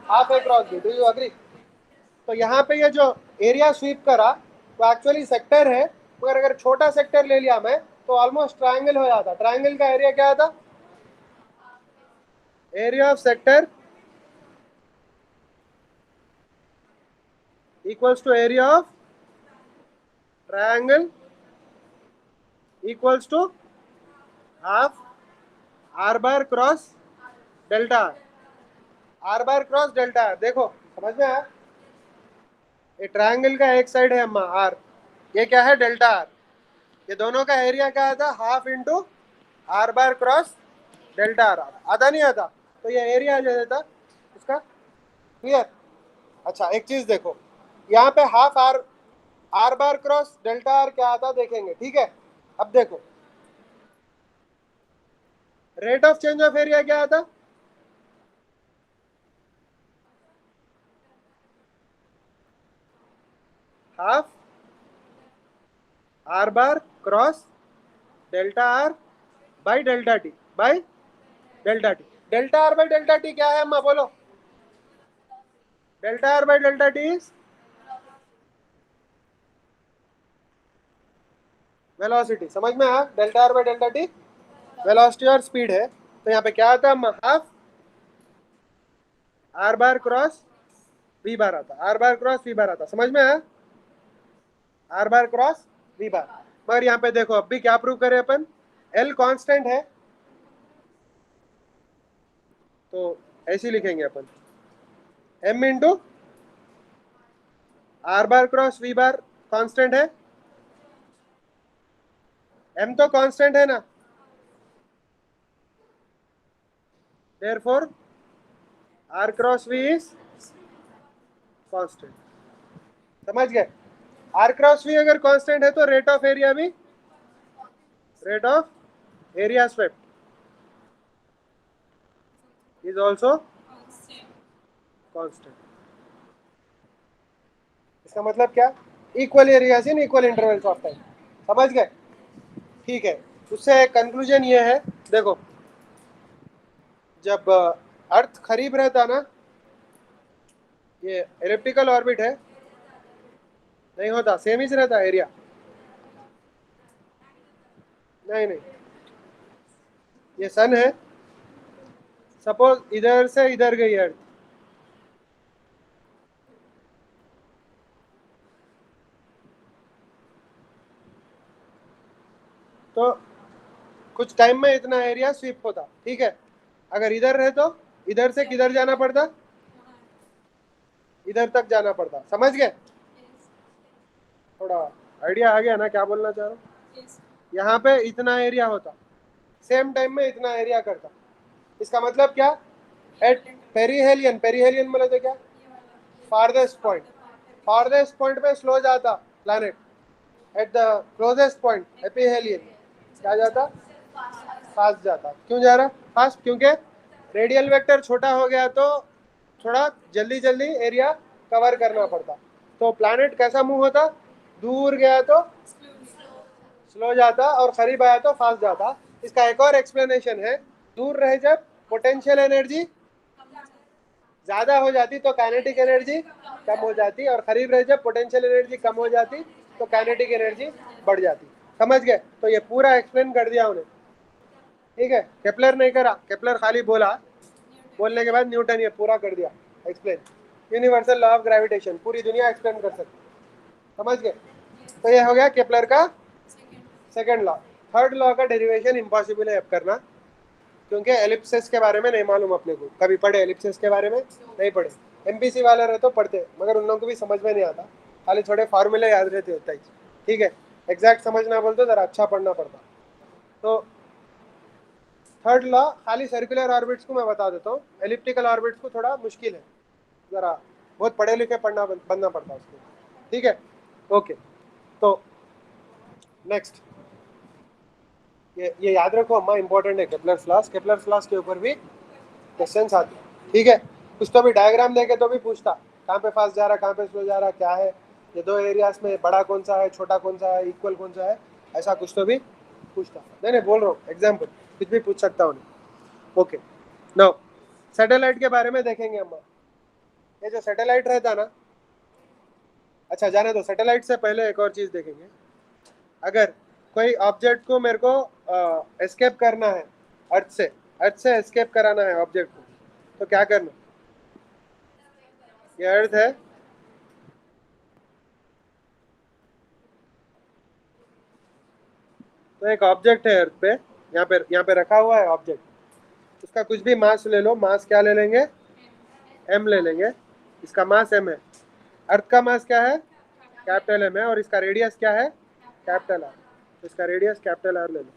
Half a cross b. Do you agree? तो यहाँ पे ये जो एरिया स्वीप करा वो एक्चुअली सेक्टर है, मगर अगर छोटा सेक्टर ले लिया मैं तो ऑलमोस्ट ट्रायंगल हो जाता। ट्रायंगल का एरिया क्या आता? Area of sector equals to area of triangle equals to half are bar cross delta r. R bar cross delta r. देखो, समझ में आया? ये ट्रायंगल का एक साइड है अम्मा आर, ये क्या है? Delta R. ये दोनों का एरिया क्या आता? Half into R bar cross delta are. आता नहीं आता? तो ये एरिया आ जाता उसका। क्लियर? अच्छा एक चीज देखो, यहाँ पे half r, r bar cross delta r क्या आता देखेंगे, ठीक है। अब देखो rate of change of area क्या आता, half are bar cross delta r by delta t, by delta t. Delta r by delta t क्या है अम्मा बोलो, delta r by delta t is velocity, समझ में आया, delta r by delta t velocity और स्पीड है। तो यहाँ पे क्या आता है, half are bar cross V bar आता, R bar cross V bar आता, समझ में आया, R bar cross V bar. मगर यहाँ पे देखो अब भी क्या प्रूव करें अपन, एल कांस्टेंट है, तो ऐसे लिखेंगे अपन, M into R bar cross V bar constant है, एम तो कांस्टेंट है ना, therefore R cross V is constant, समझ गए। आर क्रॉस वी अगर कांस्टेंट है तो रेट ऑफ एरिया भी, rate of area swept is also constant. इसका मतलब क्या, equal areas in equal intervals of time, समझ गए, ठीक है। उससे कंक्लूजन ये है, देखो जब अर्थ करीब रहता ना, ये एलिप्टिकल ऑर्बिट है, नहीं होता, सेम ही रहता एरिया, नहीं नहीं, ये सन है, सपोज इधर से इधर गई अर्थ, तो कुछ टाइम में इतना एरिया स्वीप होता, ठीक है। अगर इधर रहे तो इधर से किधर जाना पड़ता, इधर तक जाना पड़ता, समझ गए, थोड़ा आइडिया आ गया ना क्या बोलना चाह रहा हूँ। यहाँ पे इतना एरिया होता, सेम टाइम में इतना एरिया करता, इसका मतलब क्या, एट पेरीहेलियन, पेरीहेलियन बोले तो क्या, फारदेस्ट पॉइंट, फारदेस्ट पॉइंट पे स्लो जाता planet, at the closest point aphelion क्या जाता, फास्ट जाता। क्यों जा रहा फास्ट, क्योंकि रेडियल वेक्टर छोटा हो गया तो थोड़ा जल्दी जल्दी एरिया कवर करना पड़ता, तो प्लैनेट कैसा मूव होता, दूर गया तो स्लो जाता और करीब आया तो फास्ट जाता। इसका एक और एक्सप्लेनेशन है, दूर रहे जब पोटेंशियल एनर्जी ज्यादा हो जाती तो काइनेटिक एनर्जी कम हो जाती, और करीब रहे जब पोटेंशियल एनर्जी कम हो जाती तो काइनेटिक एनर्जी बढ़ जाती, समझ गए। तो ये पूरा एक्सप्लेन कर दिया उन्हें, ठीक है, केपलर नहीं करा, केपलर खाली बोला, बोलने के बाद न्यूटन ये पूरा कर दिया explain, universal law of gravitation पूरी दुनिया एक्सप्लेन कर सकती, समझ गए। तो ये हो गया केपलर का सेकंड लॉ। थर्ड लॉ का डेरिवेशन इम्पॉसिबल है अब करना, क्योंकि एलिप्सिस के बारे में नहीं मालूम अपने को, कभी पढ़े एलिप्सिस के बारे में, नहीं पढ़े, एमपीसी वाले रहे तो पढ़ते, मगर उन लोगों को भी समझ में नहीं आता, खाली थोड़े फार्मूले याद रहते होता ही, ठीक है, एग्जैक्ट समझना बोलते तो जरा अच्छा पढ़ना पड़ता। तो थर्ड लॉ खाली सर्कुलर ऑर्बिट्स को मैं बता देता हूँ, एलिप्टिकल ऑर्बिट्स को थोड़ा मुश्किल है, जरा बहुत पढ़े लिखे पढ़ना बनना पड़ता उसको, ठीक है। ओके, तो नेक्स्ट ये याद रखो अम्मा, इंपॉर्टेंट है केपलर्स लॉस, केपलर्स लॉस के ऊपर भी क्वेश्चंस आते हैं, ठीक है। कुछ तो भी डायग्राम देके तो भी पूछता, कहाँ पे फास्ट जा रहा, कहाँ पे स्लो जा रहा, क्या है ये दो एरियाज में, बड़ा कौन सा है, छोटा कौन सा है, इक्वल कौन सा है, ऐसा कुछ तो भी पूछता, नहीं नहीं बोल रहा हूँ एग्जाम्पल, कुछ भी पूछ सकता हूँ। ओके, नाउ सैटेलाइट के बारे में देखेंगे हम। ये जो सैटेलाइट रहता ना, अच्छा जाने दो, सैटेलाइट से पहले एक और चीज देखेंगे, अगर कोई ऑब्जेक्ट को मेरे को एस्केप करना है अर्थ से, अर्थ से एस्केप कराना है ऑब्जेक्ट को, तो क्या करना, ये अर्थ है, तो एक ऑब्जेक्ट है अर्थ पे, यहाँ पे रखा हुआ है ऑब्जेक्ट, उसका कुछ भी मास ले लो, मास क्या ले लेंगे, एम ले लेंगे, इसका मास एम है, अर्थ का मास क्या है, कैपिटल एम है, और इसका रेडियस क्या है, कैपिटल आर, तो इसका रेडियस कैपिटल आर ले लो।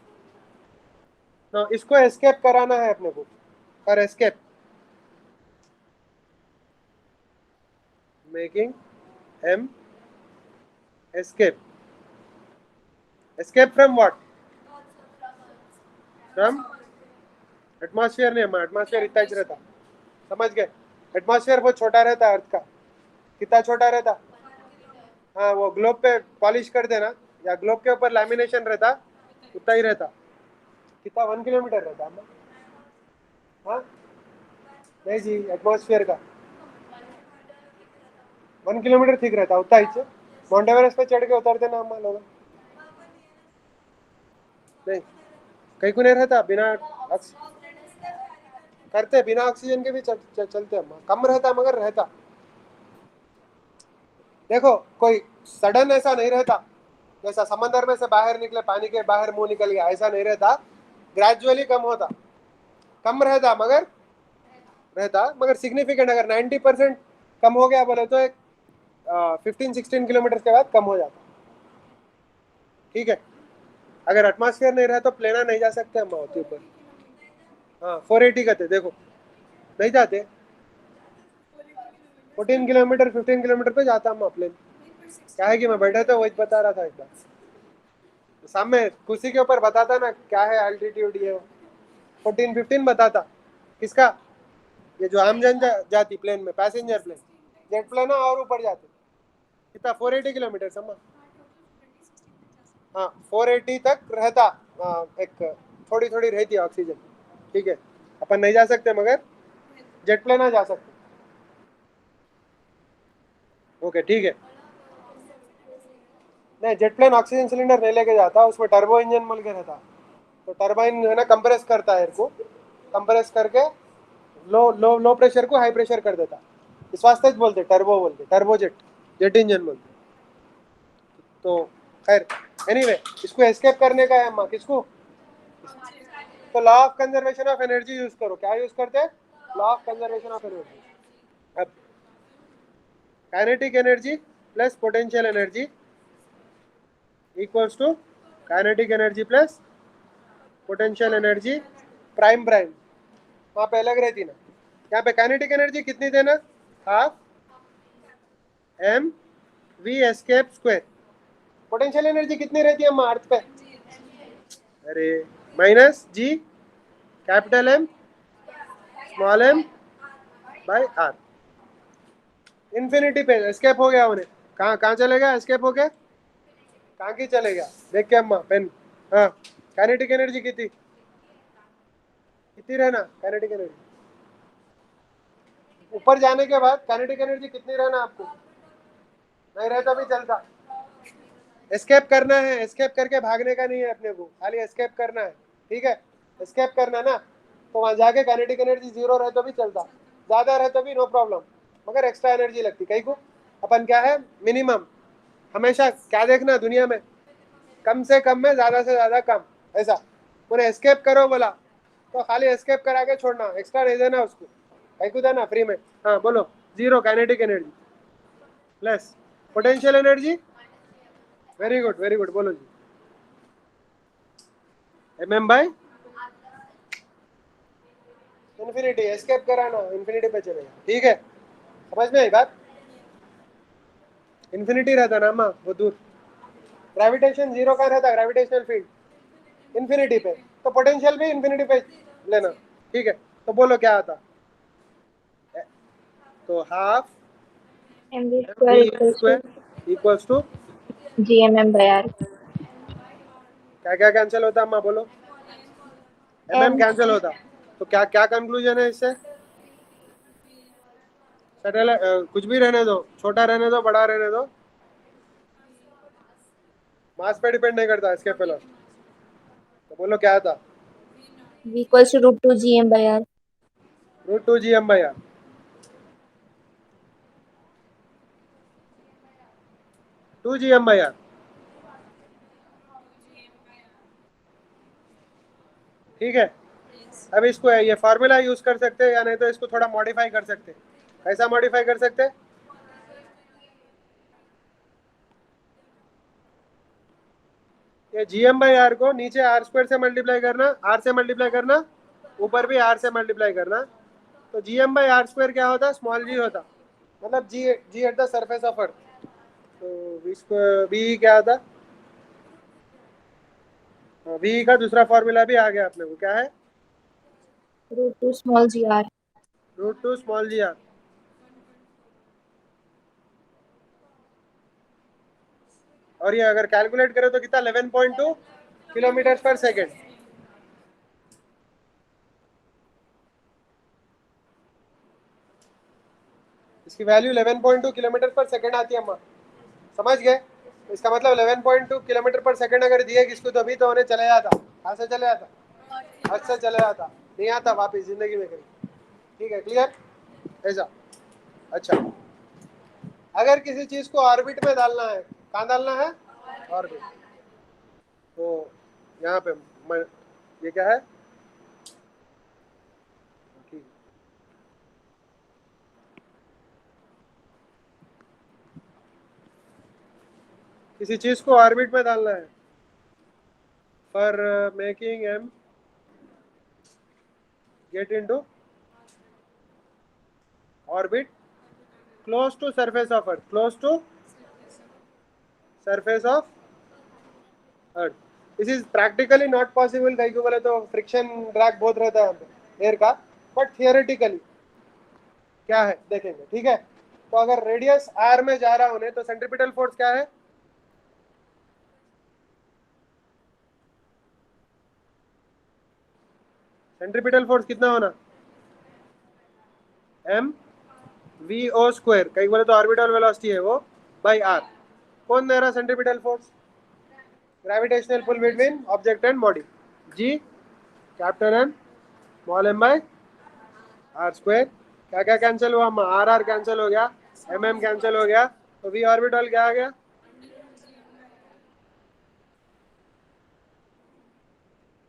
तो इसको एस्केप कराना है अपने को, और escape making m escape. Escape from what? From atmosphere नहीं, अम्मा एटमॉस्फेयर इतना ही रहता, समझ गए? एटमॉस्फेयर बहुत छोटा रहता है अर्थ का। कितना छोटा रहता? हाँ, वो ग्लोब पे पॉलिश कर देना या ग्लोब के ऊपर लैमिनेशन रहता, उतना ही रहता। कितना 1 किलोमीटर रहता अम्मा? हाँ नहीं जी, एटमॉस्फेयर का 1 किलोमीटर ठीक रहता, उतना ही। माउंट एवरेस्ट पे चढ़ के उतरते ना अम्मा लोग, नहीं कहीं को नहीं रहता बिना करते, बिना ऑक्सीजन के भी चलते अम्मा, कम रहता मगर रहता। देखो कोई सडन ऐसा नहीं रहता, जैसा समंदर में से बाहर निकले, पानी के बाहर मुंह निकल गया, ऐसा नहीं रहता। ग्रेजुअली कम होता, कम रहता मगर सिग्निफिकेंट। अगर 90% कम हो गया बोले तो एक 15-16 किलोमीटर के बाद कम हो जाता, ठीक है। अगर एटमॉस्फेयर नहीं रहा तो प्लेना नहीं जा सकते हम होती ऊपर। हाँ 480 का थे, देखो नहीं जाते। 14 किलोमीटर 15 किलोमीटर पे जाता हम प्लेन। क्या है कि मैं बैठा था वही बता रहा था एक बार, सामने कुर्सी के ऊपर बताता ना क्या है एल्टीट्यूड, ये 14-15 बताता। किसका? ये जो आम जन जाती प्लेन में, पैसेंजर प्लेन, जेट प्लेन और ऊपर जाते। कितना? 480 किलोमीटर समझ। हाँ 480 तक रहता। एक थोड़ी थोड़ी रहती है ऑक्सीजन, ठीक है। अपन नहीं जा सकते मगर जेट प्लेन आ जा सकते। ओके ठीक है। नहीं जेट प्लेन ऑक्सीजन सिलेंडर नहीं लेके जाता, उसमें टर्बो इंजन मिल के रहता। तो टर्बाइन है ना कंप्रेस करता है एयर को, कंप्रेस करके लो लो लो प्रेशर को हाई प्रेशर कर देता। इस वास्ते बोलते टर्बो, बोलते टर्बो जेट, जेट इंजन बोलते। तो खैर एनीवे, इसको एस्केप करने का है अम्मा, किसको? तो law of conservation of energy use करो। क्या यूज करते हैं? Law of conservation of energy. अब kinetic energy plus potential energy equals to kinetic energy plus potential energy prime prime. वहाँ पे अलग रहती ना, यहाँ पे काइनेटिक एनर्जी कितनी देना? Half m v escape square. Potential energy कितनी रहती है अम्मा अर्थ पे? अरे minus G capital M small M by R. Infinity पे एस्केप हो गया उन्हें। कहाँ कहाँ चले गया एस्केप हो गया? कहाँ की चले गया? देख के अम्मा पेन। हाँ काइनेटिक एनर्जी कितनी कितनी रहना? काइनेटिक एनर्जी ऊपर जाने के बाद काइनेटिक एनर्जी कितनी रहना आपको? नहीं रहता भी चलता। एस्केप करना है, एस्केप करके भागने का नहीं है अपने को, खाली एस्केप करना है, ठीक है। एस्केप करना ना, तो वहां जाके काइनेटिक एनर्जी जीरो रहे तो भी चलता, ज्यादा रहे तो भी नो प्रॉब्लम, मगर एक्स्ट्रा एनर्जी लगती कहीं को। अपन क्या है मिनिमम, हमेशा क्या देखना दुनिया में, कम से कम में ज्यादा से ज्यादा कम, ऐसा। उन्हें एस्केप करो बोला तो खाली एस्केप करा के छोड़ना, एक्स्ट्रा नहीं देना उसको, कहीं को देना फ्री में। हाँ बोलो, zero kinetic energy plus potential energy. Very good बोलो G. M by infinity, escape कराना इन्फिनिटी पे चलेगा, ठीक है। समझ में आई बात? इन्फिनिटी रहता ना अम्मा वो दूर, ग्रेविटेशन जीरो का रहता, ग्रेविटेशनल फील्ड इन्फिनिटी पे, तो पोटेंशियल भी इन्फिनिटी पे लेना, ठीक है। तो बोलो क्या आता? तो half mv square equals to square equals to gmm/r। क्या क्या कैंसिल होता अम्मा बोलो? एम m कैंसिल होता। तो क्या क्या कंक्लूजन है इससे? सैटेलाइट कुछ भी रहने दो, छोटा रहने दो बड़ा रहने दो, मास पे डिपेंड नहीं करता इसके पहले। तो बोलो क्या था? v equals to root 2 gm/r। √2 GM/r, 2 GM/r, ठीक है। अब इसको ये फार्मूला यूज कर सकते हैं या नहीं तो इसको थोड़ा मॉडिफाई कर सकते हैं। कैसा मॉडिफाई कर सकते हैं? ये GM/r को नीचे आर स्क्वायर से मल्टीप्लाई करना, आर से मल्टीप्लाई करना, ऊपर भी आर से मल्टीप्लाई करना। तो GM/r स्क्वायर क्या होता? स्मॉल जी होता, मतलब G at the surface of earth, तो इसको वी क्या आता, वी का दूसरा फॉर्मूला भी आ गया अपने को, क्या है, √2 small gr. √2 small g r. और ये अगर कैलकुलेट करें तो कितना, 11.2 किलोमीटर पर सेकेंड। इसकी वैल्यू 11.2 किलोमीटर पर सेकेंड आती है अम्मा, समझ गए। इसका मतलब 11.2 किलोमीटर पर सेकेंड अगर दिए किसको तो अभी तो उन्हें चले जाता, कहाँ से चले जाता, अर्थ से चले जाता, नहीं आता वापिस जिंदगी में कभी। ठीक है, क्लियर, ऐसा। अच्छा, अगर किसी चीज को ऑर्बिट में डालना है, कहाँ डालना है, ऑर्बिट, तो यहाँ पे ये क्या है, ठीक, किसी चीज को ऑर्बिट में डालना है, for making M get into orbit close to surface of earth, close to surface of earth. This is practically not possible, कहीं को बोले तो फ्रिक्शन ड्रैग बहुत रहता है एयर का, बट थियोरेटिकली क्या है देखेंगे, ठीक है। तो अगर रेडियस आर में जा रहा होने तो सेंट्रीपिटल फोर्स क्या है, सेंट्रीपिटल फोर्स कितना होना, एम वी ओ स्क्वायर, कहीं बोले तो ऑर्बिटल वेलोसिटी है वो, बाई आर। कौन दे रहा centripetal force, gravitational pull between object and body, G capital M small M by R square. क्या क्या कैंसिल हुआ, आर आर कैंसिल हो गया, एम एम कैंसिल हो गया, तो वी ऑर्बिटल क्या आ गया,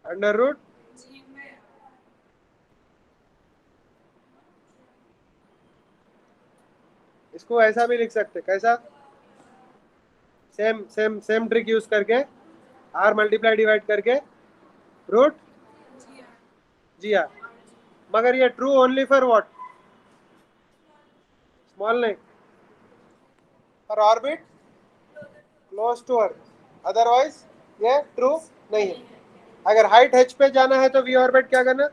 अंडर रूट, इसको ऐसा भी लिख सकते, कैसा, same same same trick use करके, आर मल्टीप्लाई डिवाइड करके रूट जी आर। मगर ये true only for what, small नहीं, for orbit close to earth, otherwise ये ट्रू नहीं है। अगर हाइट h पे जाना है तो वी ऑर्बिट क्या करना,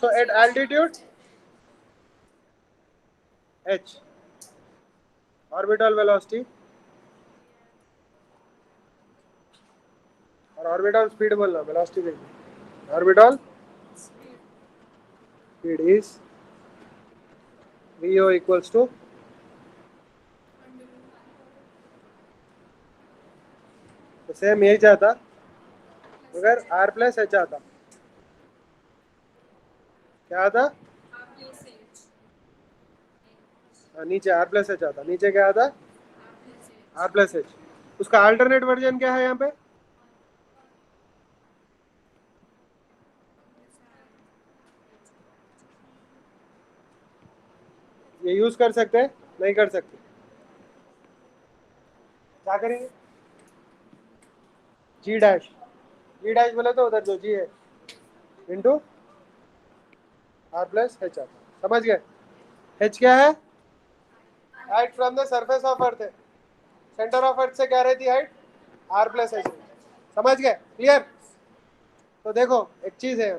so at altitude h orbital velocity और ऑर्बिटल स्पीड बोलना, वेलोसिटी देखना, orbital speed is vo equals to, तो सेम यही चाहता मगर r प्लस h आता, क्या आता, नीचे r प्लस h आता, नीचे क्या आता, r प्लस h। उसका अल्टरनेट वर्जन क्या है यहाँ पे, ये यूज कर सकते हैं, नहीं कर सकते, क्या करेंगे, जी डैश, जी डैश बोले तो उधर जो जी है इंटू आर प्लस एच आता, समझ गए। एच क्या है, height from the surface of अर्थ है, सेंटर ऑफ अर्थ से क्या रहती हाइट, आर प्लस एच, समझ गए, क्लियर। तो देखो एक चीज है,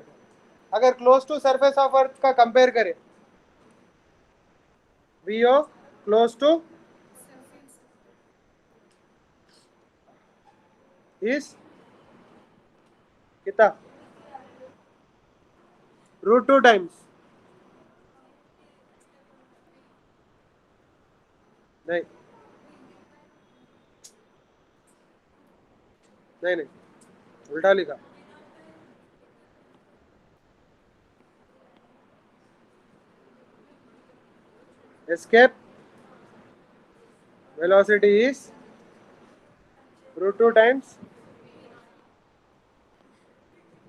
अगर close to surface of earth का कंपेयर करें, V O close to is कितना, √2 टाइम्स, नहीं नहीं नहीं, उल्टा लिखा, escape velocity is √2 times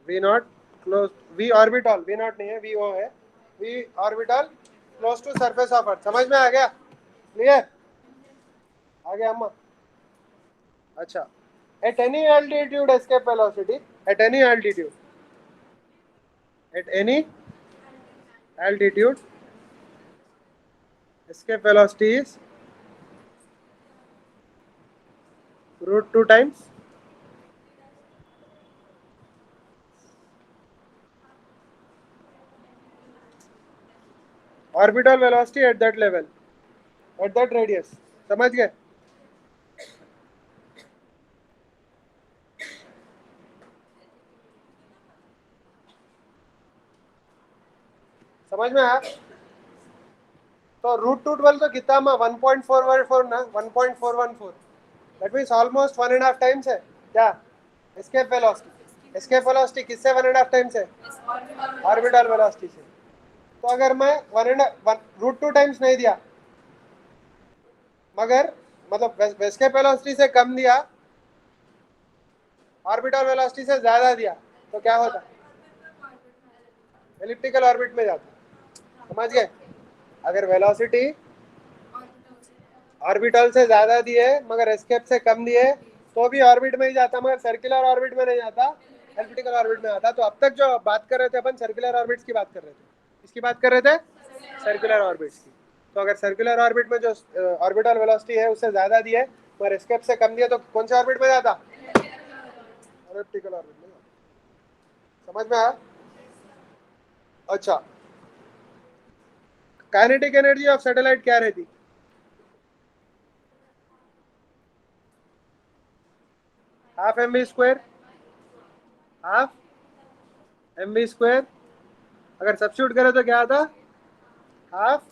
v naught close, v orbital, v naught नहीं है, v o है, v orbital close to surface of earth, समझ में आ गया, क्लियर, आ गया अम्मा। अच्छा, at any altitude escape velocity, at any altitude, at any altitude escape velocity is root 2 times orbital velocity at that level, at that radius. समझ गए? समझ में आया? तो रूट 212 तो कितना में 1.414 ना 1.414, दैट मीन्स ऑलमोस्ट 1.5 टाइम्स है क्या एस्केप वेलोसिटी? एस्केप वेलोसिटी किससे 1.5 टाइम्स है? ऑर्बिटल वेलोसिटी से। तो अगर मैं रूट 2 टाइम्स नहीं दिया मगर मतलब एस्केप वेलोसिटी से कम दिया, ऑर्बिटल वेलोसिटी से ज्यादा दिया, तो क्या होता? एलिप्टिकल ऑर्बिट में जाता। समझ गए? अगर वेलोसिटी ऑर्बिटल से ज्यादा दिए मगर एस्केप से कम दिए तो भी ऑर्बिट में ही जाता, मगर सर्कुलर ऑर्बिट में नहीं जाता, एलिप्टिकल ऑर्बिट में आता। तो अब तक जो बात कर रहे थे अपन सर्कुलर ऑर्बिट्स की बात कर रहे थे, किसकी बात कर रहे थे? सर्कुलर ऑर्बिट्स की। तो अगर सर्कुलर ऑर्बिट में जो ऑर्बिटल वेलोसिटी है उससे ज्यादा दिए मगर एस्केप से कम दिए तो कौन से ऑर्बिट में जाता? एलिप्टिकल ऑर्बिट में जाता। समझ में आया? अच्छा, काइनेटिक एनर्जी ऑफ सैटेलाइट क्या रहती? Half M B square, half M B square. अगर सब्स्टिट्यूट करें तो क्या आता? Half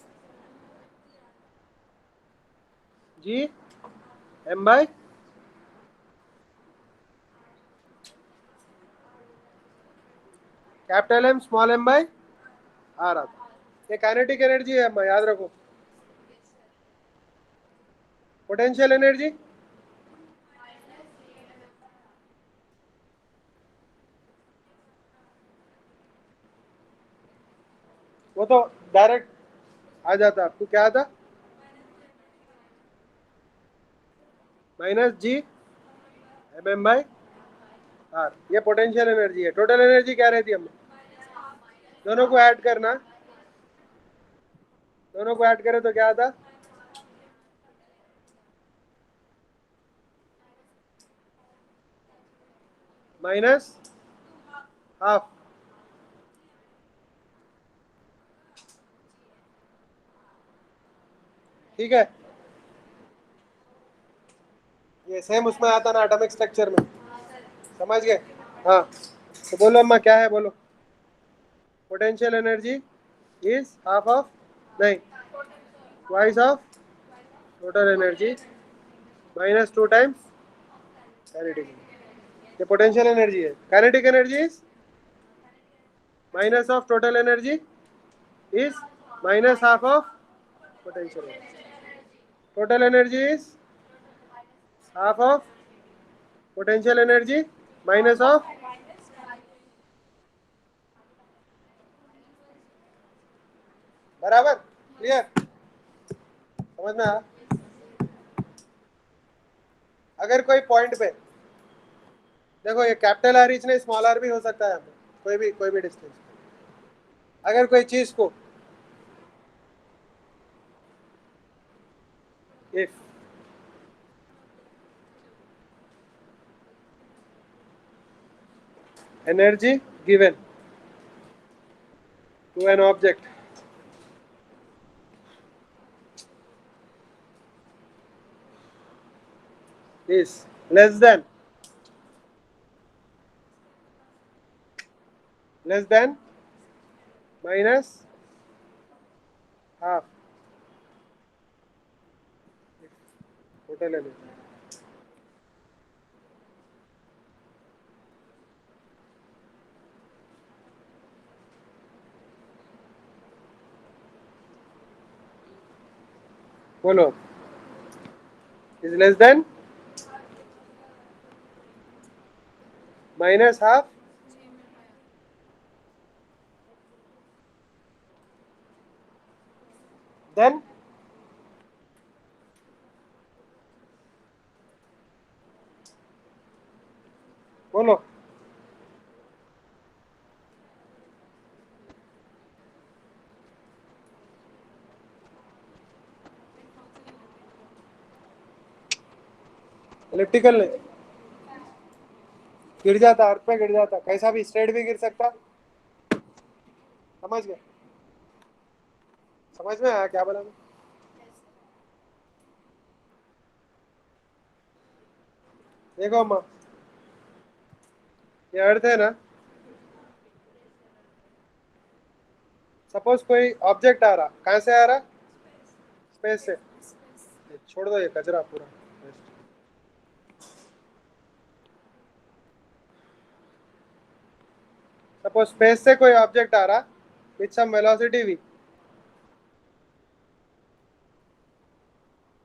G M by capital M small M by R आता। ये काइनेटिक एनर्जी है, याद रखो। पोटेंशियल एनर्जी वो तो डायरेक्ट आ जाता, आपको क्या आता? Minus G M M by R. ये पोटेंशियल एनर्जी है। टोटल एनर्जी क्या रहती है? हम दोनों को ऐड करना, दोनों को ऐड करें तो क्या आता? Minus half. ठीक है, ये सेम उसमें आता ना एटॉमिक स्ट्रक्चर में। समझ गए? हाँ, तो बोलो अम्मा क्या है, बोलो। Potential energy is half of, नहीं, twice of total energy minus 2 times kinetic energy. ये पोटेंशियल एनर्जी है। Kinetic energy is minus of total energy is minus half of potential energy. Total energy is half of potential energy minus of, बराबर? Clear? समझ में आया? अगर कोई point पे देखो, ये कैपिटल आर इच नहीं स्मॉल आर भी हो सकता है यहाँ पे, कोई भी डिस्टेंस। अगर कोई चीज को if energy given to an object is less than minus half total energy। बोलो, is less than minus half then बोलो, इलिप्टिकल नहीं, गिर जाता, अर्थ पे गिर जाता, कैसा भी स्ट्रेट भी गिर सकता। समझ गए? समझ में आया क्या बोला मैं? देखो अम्मा, ये अर्थ है ना, सपोज कोई ऑब्जेक्ट आ रहा, कहाँ से आ रहा? स्पेस से। छोड़ दो ये कचरा पूरा। सपोज स्पेस से कोई ऑब्जेक्ट आ रहा with some velocity v,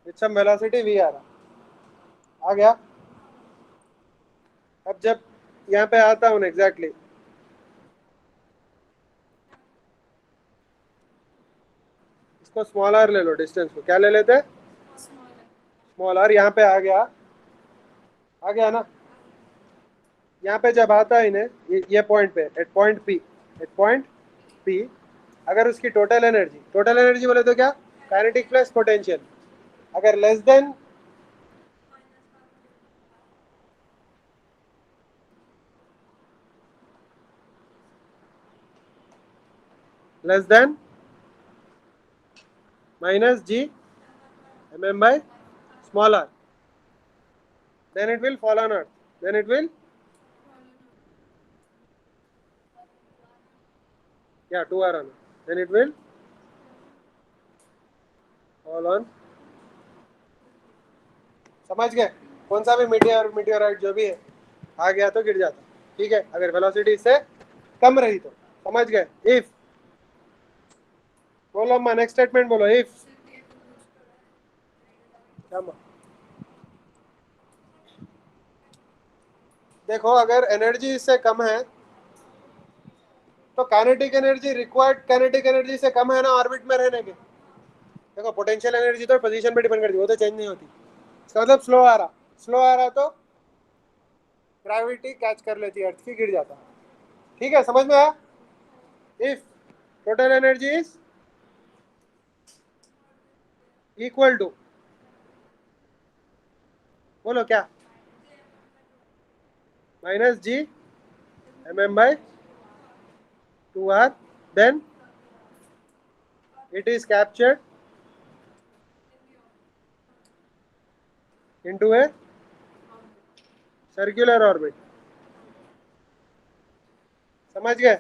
with some velocity v आ रहा, आ गया। अब जब यहाँ पे आता हूँ एग्जैक्टली, इसको स्मॉल आर ले लो, डिस्टेंस को क्या ले लेते? Small R. यहाँ पे आ गया, आ गया ना। यहाँ पे जब आता है इन्हें, ये पॉइंट पे, at point P, at point P, अगर उसकी टोटल एनर्जी बोले तो क्या? Kinetic plus potential. अगर less than minus G mm by small r, then it will fall on earth, then it will, yeah, 2r on earth, then it will fall on। समझ गए? कौन सा भी meteorite जो भी है आ गया तो गिर जाता, ठीक है, अगर वेलोसिटी इससे कम रही तो। समझ गए? इफ, बोलो अम्मा, नेक्स्ट स्टेटमेंट बोलो, इफ। देखो अगर एनर्जी इससे कम है तो kinetic energy, required kinetic energy से कम है ना ऑर्बिट में रहने के। देखो पोटेंशियल एनर्जी तो पोजीशन पे डिपेंड करती है, वो तो चेंज नहीं होती। इसका मतलब स्लो आ रहा, स्लो आ रहा तो ग्रेविटी कैच कर लेती है अर्थ की, गिर जाता। ठीक है, समझ में आया? If total energy is equal to, बोलो क्या? Minus G mm by 2r, then it is captured into a circular orbit। समझ गए?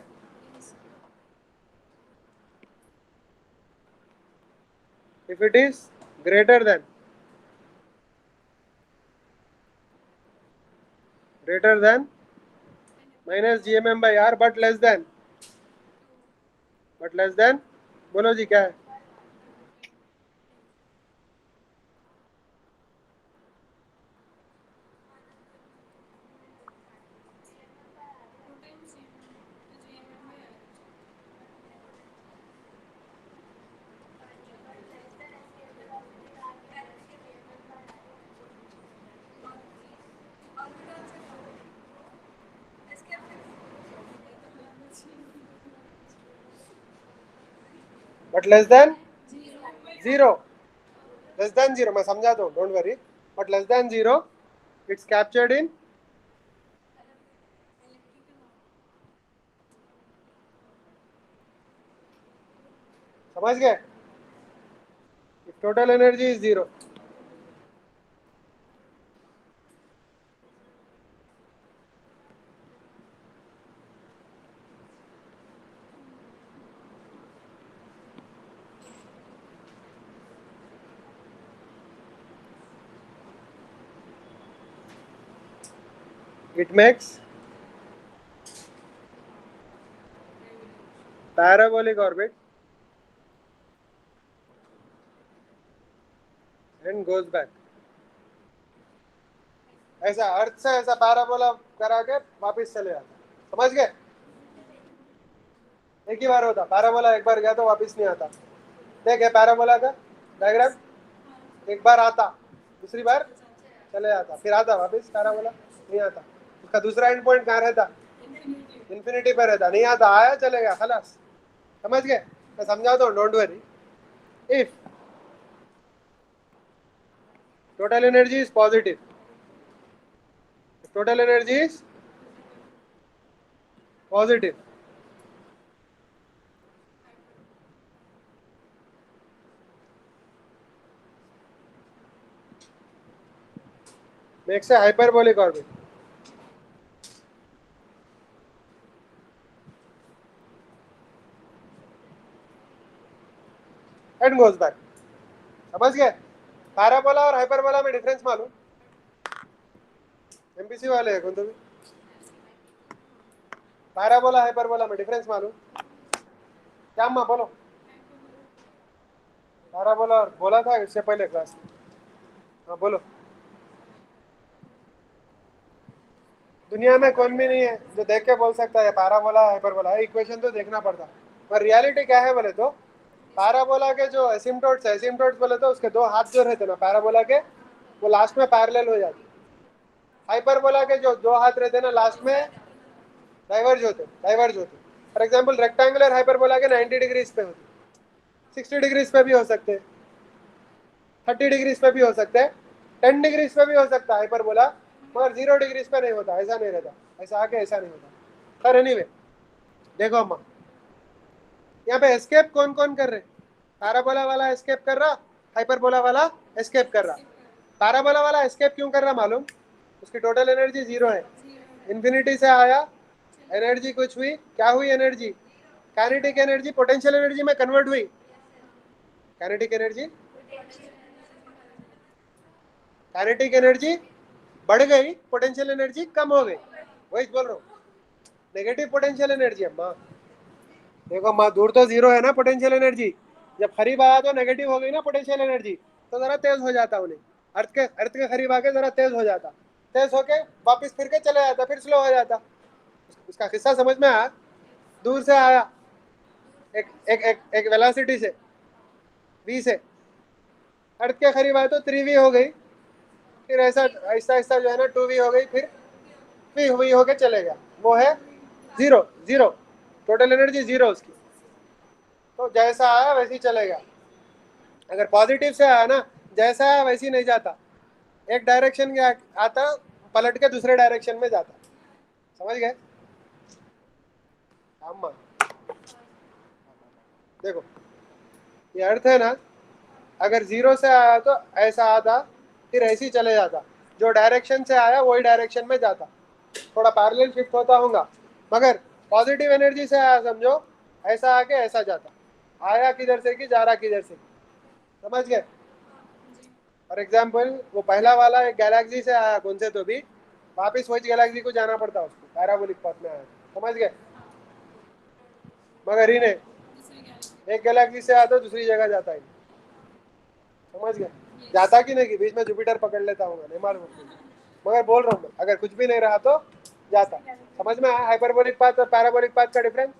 if it is greater than minus gmm by r, but less than, बोलो जी क्या है? But less than zero, less than zero, मैं समझा दो, don't worry. But less than zero, it's captured in, समझ गए? If total energy is zero, it makes parabolic orbit and goes back। ऐसा अर्थ से ऐसा पैराबोला करा के वापस चले जाता। समझ गए? एक ही बार होता पैराबोला, एक बार गया तो वापस नहीं आता। देखे पैराबोला का डायग्राम, एक बार आता, दूसरी बार चले जाता, फिर आता वापस, पैराबोला नहीं आता। उसका दूसरा एंड पॉइंट कहाँ रहता? इन्फिनिटी पे रहता, नहीं आता, आया चले गया, खलास। समझ गए? मैं समझाता हूँ, don't worry. If total energy is positive, total energy is positive. Makes a hyperbolic orbit. And goes back. समझ गए? पैराबोला और हाइपरबोला में डिफरेंस मालूम? एमपीसी वाले हैं कौन तो भी? पैराबोला हाइपरबोला में डिफरेंस मालूम? क्या अम्मा बोलो? पैराबोला बोला था इससे पहले क्लास में. हाँ बोलो. दुनिया में कौन भी नहीं है जो देख के बोल सकता है पैराबोला हाइपरबोला है. इक्वेशन तो देखना पड़ता, पर रियलिटी क्या है बोले तो पैराबोला के जो एसिम्पटोट्स बोले तो उसके दो हाथ जो रहते ना पैराबोला के, वो लास्ट में पैरेलल हो जाते. हाइपरबोला के जो दो हाथ रहते ना लास्ट में डाइवर्ज होते. फॉर एग्जांपल रेक्टेंगुलर हाइपरबोला के 90 डिग्रीज पे होते, 60 डिग्रीज पे भी हो सकते हैं, 30 डिग्रीज पे भी हो सकते हैं, 10 डिग्रीज पे भी हो सकता है हाइपरबोला, मगर 0 डिग्रीज पे नहीं होता. ऐसा नहीं रहता, ऐसा आके ऐसा नहीं होता. पर एनीवे देखो अम्मा, यहाँ पे एस्केप कौन कौन कर रहे? पैराबोला वाला एस्केप कर रहा, हाइपरबोला वाला एस्केप कर रहा. पैराबोला वाला एस्केप क्यों कर रहा मालूम? उसकी टोटल एनर्जी 0 है. इन्फिनिटी से आया, एनर्जी कुछ हुई, क्या हुई energy? Kinetic energy potential energy में कन्वर्ट हुई. काइनेटिक एनर्जी बढ़ गई, पोटेंशियल एनर्जी कम हो गई. वही बोल रहा हूँ, नेगेटिव पोटेंशियल एनर्जी. अम्मा देखो अम्मा, दूर तो 0 है ना पोटेंशियल एनर्जी, जब करीब आया तो नेगेटिव हो गई ना पोटेंशियल एनर्जी, तो जरा तेज हो जाता उन्हें. अर्थ के करीब आके जरा तेज हो जाता, तेज होके वापस फिर के चले जाता, फिर स्लो हो जाता. उसका किस्सा समझ में आया? दूर से आया एक एक एक एक वेलोसिटी से v से, अर्थ के करीब आया तो 3v हो गई, फिर ऐसा ऐसा ऐसा जो है ना 2v हो गई, फिर v होके चले गया. वो है 0. टोटल एनर्जी 0 उसकी. तो जैसा आया वैसे ही चलेगा. अगर पॉजिटिव से आया ना, जैसा आया वैसे ही नहीं जाता, एक डायरेक्शन में आता, पलट के दूसरे डायरेक्शन में जाता. समझ गए? अम्मा देखो, ये अर्थ है ना, अगर 0 से आया तो ऐसा आता, फिर ऐसे ही चले जाता. जो डायरेक्शन से आया वही डायरेक्शन में जाता, थोड़ा पैरेलल शिफ्ट होता होगा. मगर पॉजिटिव एनर्जी से आया समझो, ऐसा आके ऐसा जाता, आया किधर से कि जा रहा किधर से. समझ गए? फॉर एग्जाम्पल वो पहला वाला एक गैलेक्सी से आया कौन से तो भी, वापिस वही गैलेक्सी को जाना पड़ता उसको, पैराबोलिक पथ में आया. समझ गए? मगर इन्हें एक गैलेक्सी से आया तो दूसरी जगह जाता है. समझ गए? जाता कि नहीं, कि बीच में जुपिटर पकड़ लेता होगा, नहीं मालूम, मगर बोल रहा हूँ मैं, अगर कुछ भी नहीं रहा तो जाता. समझ में आया हाइपरबोलिक पाथ और पैराबोलिक पाथ का डिफरेंस?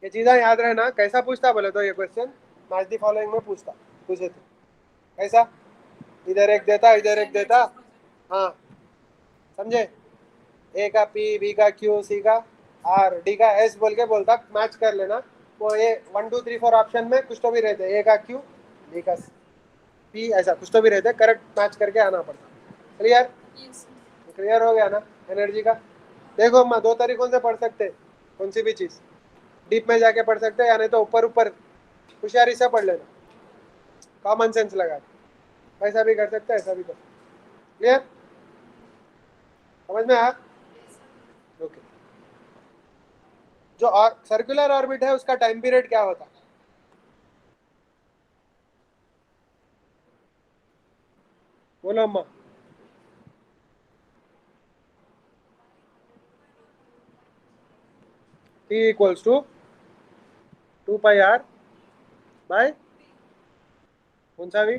ये चीज़ें याद रहना. कैसा पूछता बोले तो ये क्वेश्चन मैच दी फॉलोइंग में पूछे थे. कैसा? इधर एक देता, इधर एक देता. हाँ समझे? ए का पी, बी का क्यू, सी का आर, डी का एस बोल के बोलता, मैच कर लेना. वो ये 1 2 3 4 ऑप्शन में कुछ तो भी रहते, ए का क्यू, बी का पी, ऐसा कुछ तो भी रहते, करेक्ट मैच करके आना पड़ता. क्लियर? क्लियर हो गया ना एनर्जी का? देखो अम्मा, दो तरीकों से पढ़ सकते, कौन सी भी चीज़ डीप में जाके पढ़ सकते हैं, या नहीं तो ऊपर ऊपर होशियारी से पढ़ लेना, कॉमन सेंस लगा. ऐसा भी कर सकते हैं, ऐसा भी कर सकते. क्लियर? समझ में आया? ओके. जो सर्कुलर ऑर्बिट है उसका टाइम पीरियड क्या होता? बोलो अम्मा. T equals to 2πr bye कौन सा भी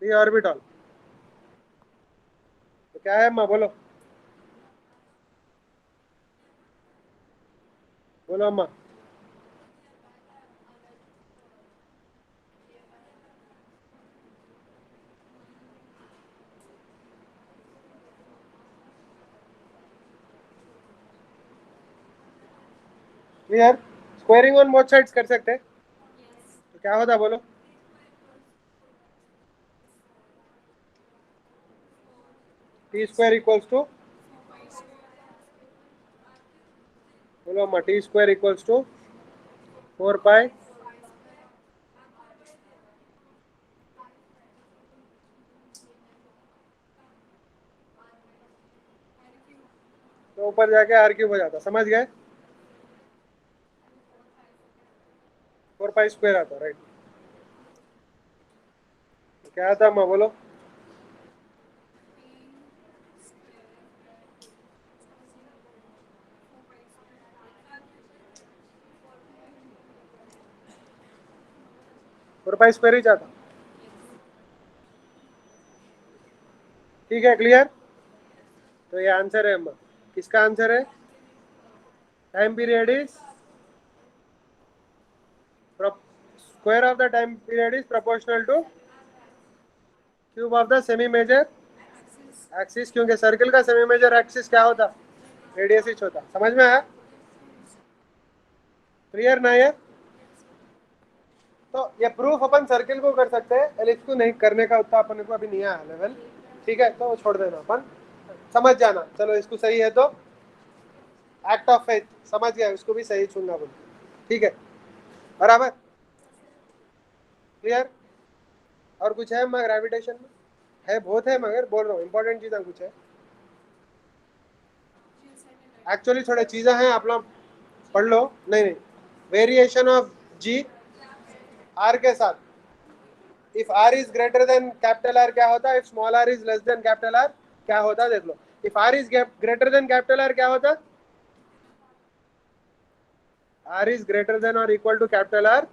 p ऑर्बिटल. तो क्या है अम्मा? बोलो बोलो अम्मा. Clear? Squaring on both sides कर सकते, तो क्या होता बोलो? टी स्क्वायर इक्वल्स टू, बोलो अम्मा, टी स्क्वायर इक्वल्स टू 4 पाई तो ऊपर जाके आर क्यूब हो जाता, समझ गए? 4 पाई स्क्वायर आता, राइट। क्या आता अम्मा, बोलो? फोर पाई स्क्वायर ही चाहता, ठीक है, क्लियर? तो ये आंसर है अम्मा, किसका आंसर है? Time period is square of the time period is proportional to cube of the semi major axis, क्योंकि सर्किल का सेमी मेजर एक्सिस क्या होता? रेडियस इच होता, समझ में आया? क्लियर ना ये? तो ये प्रूफ अपन सर्किल को कर सकते हैं, एलिप्स को नहीं करने का उतना अपन को अभी नहीं आया लेवल, ठीक है, तो छोड़ देना अपन, समझ जाना। चलो इसको सही है तो एक्ट ऑफ फेथ, समझ गया, उसको भी सही चुनना बोल, ठीक है, बराबर, क्लियर? और कुछ है मैं ग्रेविटेशन में? है, बहुत है, मगर बोल रहा हूँ इंपॉर्टेंट चीज़ें कुछ है, एक्चुअली थोड़े चीज़ें हैं, आप लोग पढ़ लो। नहीं नहीं, वेरिएशन ऑफ जी आर के साथ, if R is greater than capital R क्या होता है, if small R is less than capital R क्या होता है, देख लो। If R is greater than capital R क्या होता, आर इज ग्रेटर देन और equal to capital R,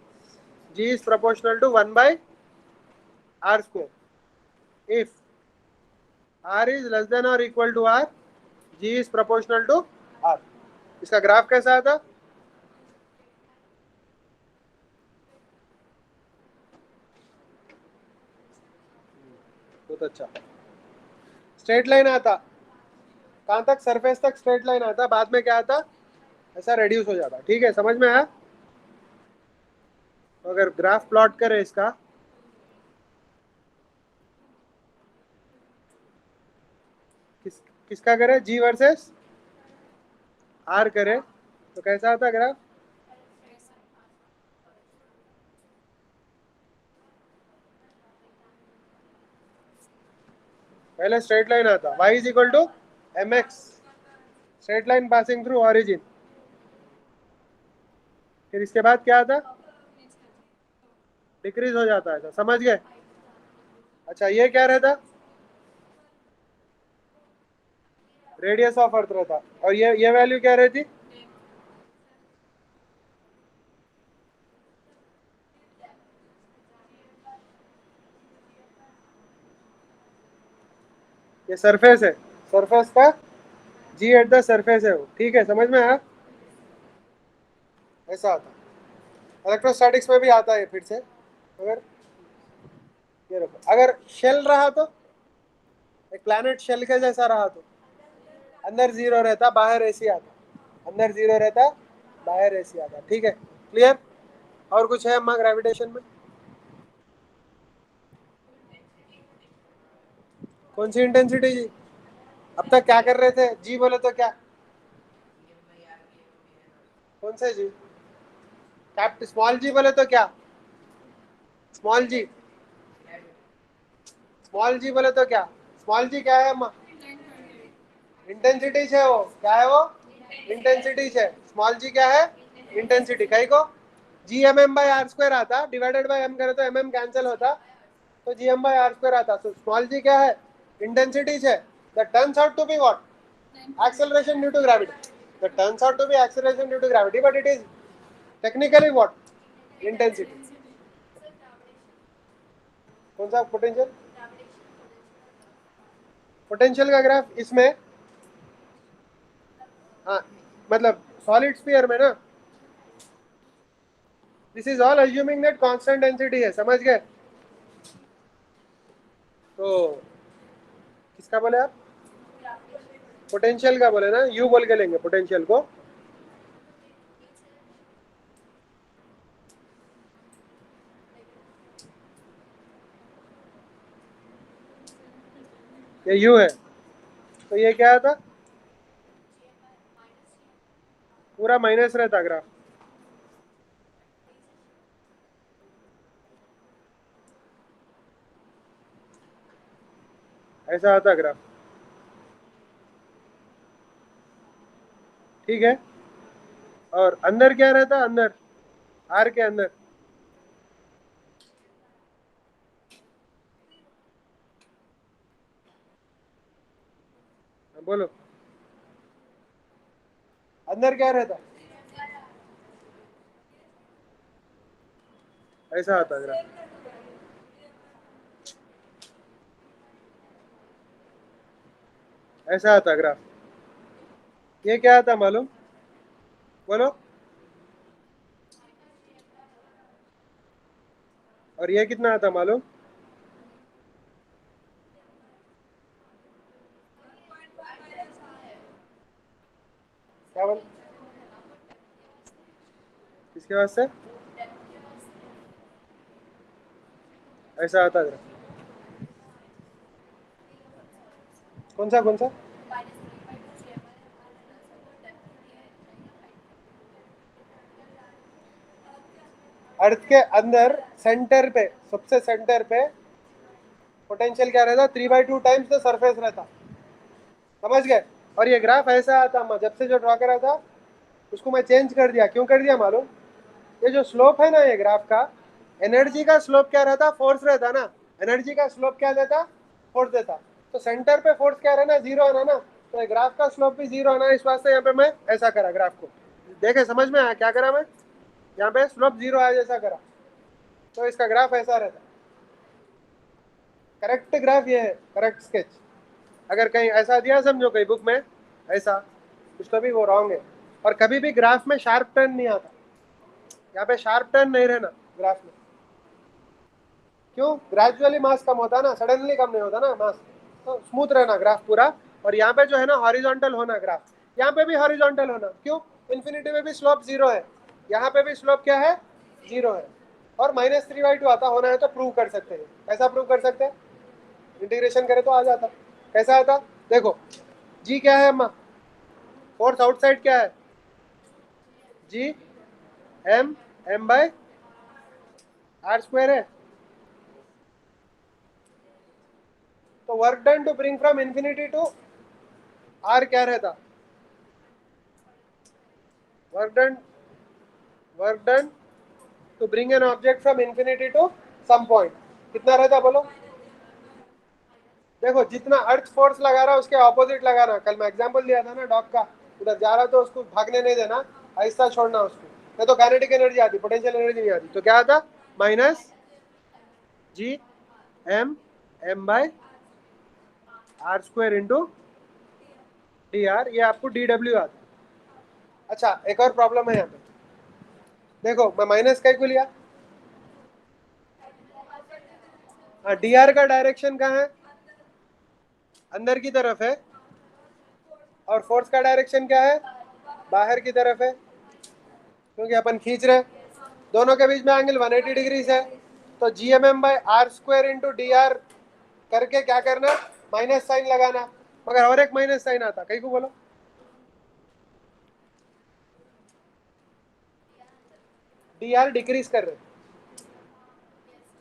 G is proportional to 1 by R square. If R is less than और equal to R, G is proportional to R. इसका graph कैसा आता? बहुत अच्छा, straight line आता, कहां तक? सरफेस तक स्ट्रेट लाइन आता, बाद में क्या आता? ऐसा रेड्यूस हो जाता, ठीक है, समझ में आया? तो अगर ग्राफ प्लॉट करें इसका, किसका करें, जी वर्सेस आर करें, तो कैसा आता ग्राफ? पहले स्ट्रेट लाइन आता, y is equal to M X, straight line passing through origin, फिर इसके बाद क्या आता? डिक्रीज हो जाता है, समझ गए? अच्छा, ये क्या रहता? रेडियस ऑफ अर्थ रहता, और ये वैल्यू क्या रहती? ये सरफेस है, सरफेस का जी एट द सरफेस है वो, ठीक है, समझ में आया? ऐसा आता, इलेक्ट्रोस्टैटिक्स में भी आता है फिर से। अगर ये रखो, अगर शेल रहा तो, एक प्लैनेट शेल के जैसा रहा तो, अंदर जीरो रहता, बाहर एसी आता, अंदर जीरो रहता, बाहर एसी आता, ठीक है, क्लियर? और कुछ है अम्मा ग्रेविटेशन में? कौन सी इंटेंसिटी जी? अब तक क्या कर रहे थे, जी बोले तो क्या? कौन से जी? कैप स्मॉल जी बोले तो क्या? स्मॉल जी, स्मॉल जी बोले तो क्या? स्मॉल जी क्या है अम्मा? इंटेंसिटी है वो, क्या है वो? इंटेंसिटी है। स्मॉल जी क्या है? इंटेंसिटी, कहीं को G M M by R square आता, डिवाइडेड बाई एम करे तो एम एम कैंसिल होता, तो G M by R square आता। तो स्मॉल जी क्या है? इंटेंसिटी है। That turns out to be what? acceleration due to gravity. That turns out to be acceleration due to gravity, but it is technically what? Intensity. कौन सा potential? Potential का graph इसमें, हाँ, मतलब solid sphere में ना, this is all assuming that constant density है, समझ गए? तो किसका बोले आप? पोटेंशियल का बोले ना, यू बोल के लेंगे पोटेंशियल को। ये यू है, तो ये क्या आता, पूरा माइनस रहता ग्राफ। ऐसा आता ग्राफ, ठीक है। और अंदर क्या रहता, अंदर आर के अंदर बोलो, अंदर क्या रहता, ऐसा आता ग्राफ, ऐसा आता ग्राफ। ये क्या आता मालूम, बोलो। और ये कितना आता मालूम, क्या बोल, किसके वास्ते, ऐसा आता ग्राफ। कौन सा, कौन सा, अर्थ के अंदर सेंटर पे, सबसे सेंटर पे पोटेंशियल क्या रहता, 3/2 टाइम्स द सरफेस रहता, समझ गए। और ये ग्राफ ऐसा आता, मैं जब से जो ड्रॉ करा था उसको मैं चेंज कर दिया, क्यों कर दिया मालूम, ये जो स्लोप है ना ये ग्राफ का, एनर्जी का स्लोप क्या रहता, फोर्स रहता ना, एनर्जी का स्लोप क्या देता, फोर्स देता। तो सेंटर पे फोर्स क्या रहना, जीरो आना ना, तो ये ग्राफ का स्लोप भी जीरो आना, इस वास्ते यहाँ पे मैं ऐसा करा ग्राफ को। देखे समझ में आया क्या करा मैं, यहाँ पे स्लोप जीरो आया जैसा करा, तो इसका ग्राफ ऐसा रहता। करेक्ट ग्राफ ये है, करेक्ट स्केच। अगर कहीं ऐसा दिया समझो कहीं बुक में ऐसा कुछ, तो भी वो रॉन्ग है। और कभी भी ग्राफ में शार्प टर्न नहीं आता, यहाँ पे शार्प टर्न नहीं रहना ग्राफ में। क्यों, ग्रेजुअली मास कम होता ना, सडनली कम नहीं होता ना मास, तो स्मूथ रहना ग्राफ पूरा। और यहाँ पे जो है ना हॉरिजॉन्टल होना ग्राफ, यहाँ पे भी हॉरिजॉन्टल होना, क्यों, इन्फिनिटी में भी स्लोप जीरो है, यहाँ पे भी स्लोप क्या है, जीरो है। और -3/2 आता, होना है तो प्रूव कर सकते हैं। कैसा प्रूव कर सकते हैं, इंटीग्रेशन करे तो आ जाता। कैसा आता, देखो, जी क्या है अम्मा, फोर्स आउटसाइड क्या है, जी m/r² है। तो work done to bring from infinity to R क्या रहता, work done, work done to bring an object from infinity to some point, कितना रहता बोलो। देखो जितना अर्थ फोर्स लगा रहा है उसके ऑपोजिट लगाना, कल मैं एग्जांपल दिया था ना डॉग का, उधर जा रहा तो उसको भागने नहीं देना, आहिस्ता छोड़ना उसको, नहीं तो काइनेटिक एनर्जी आती, पोटेंशियल एनर्जी नहीं आती। तो क्या आता, -GM/m/r² इंटू dr, ये आपको dw आता। अच्छा एक और प्रॉब्लम है यहाँ पे, देखो मैं माइनस का ही को लिया, हाँ dr का डायरेक्शन कहाँ है, अंदर की तरफ है, और फोर्स का डायरेक्शन क्या है, बाहर की तरफ है, क्योंकि अपन खींच रहे, दोनों के बीच में एंगल 180 डिग्री है। तो GMM/r² इंटू dr करके क्या करना, माइनस साइन लगाना, मगर और एक माइनस साइन आता, कहीं को बोलो, dr डिक्रीज कर रहे,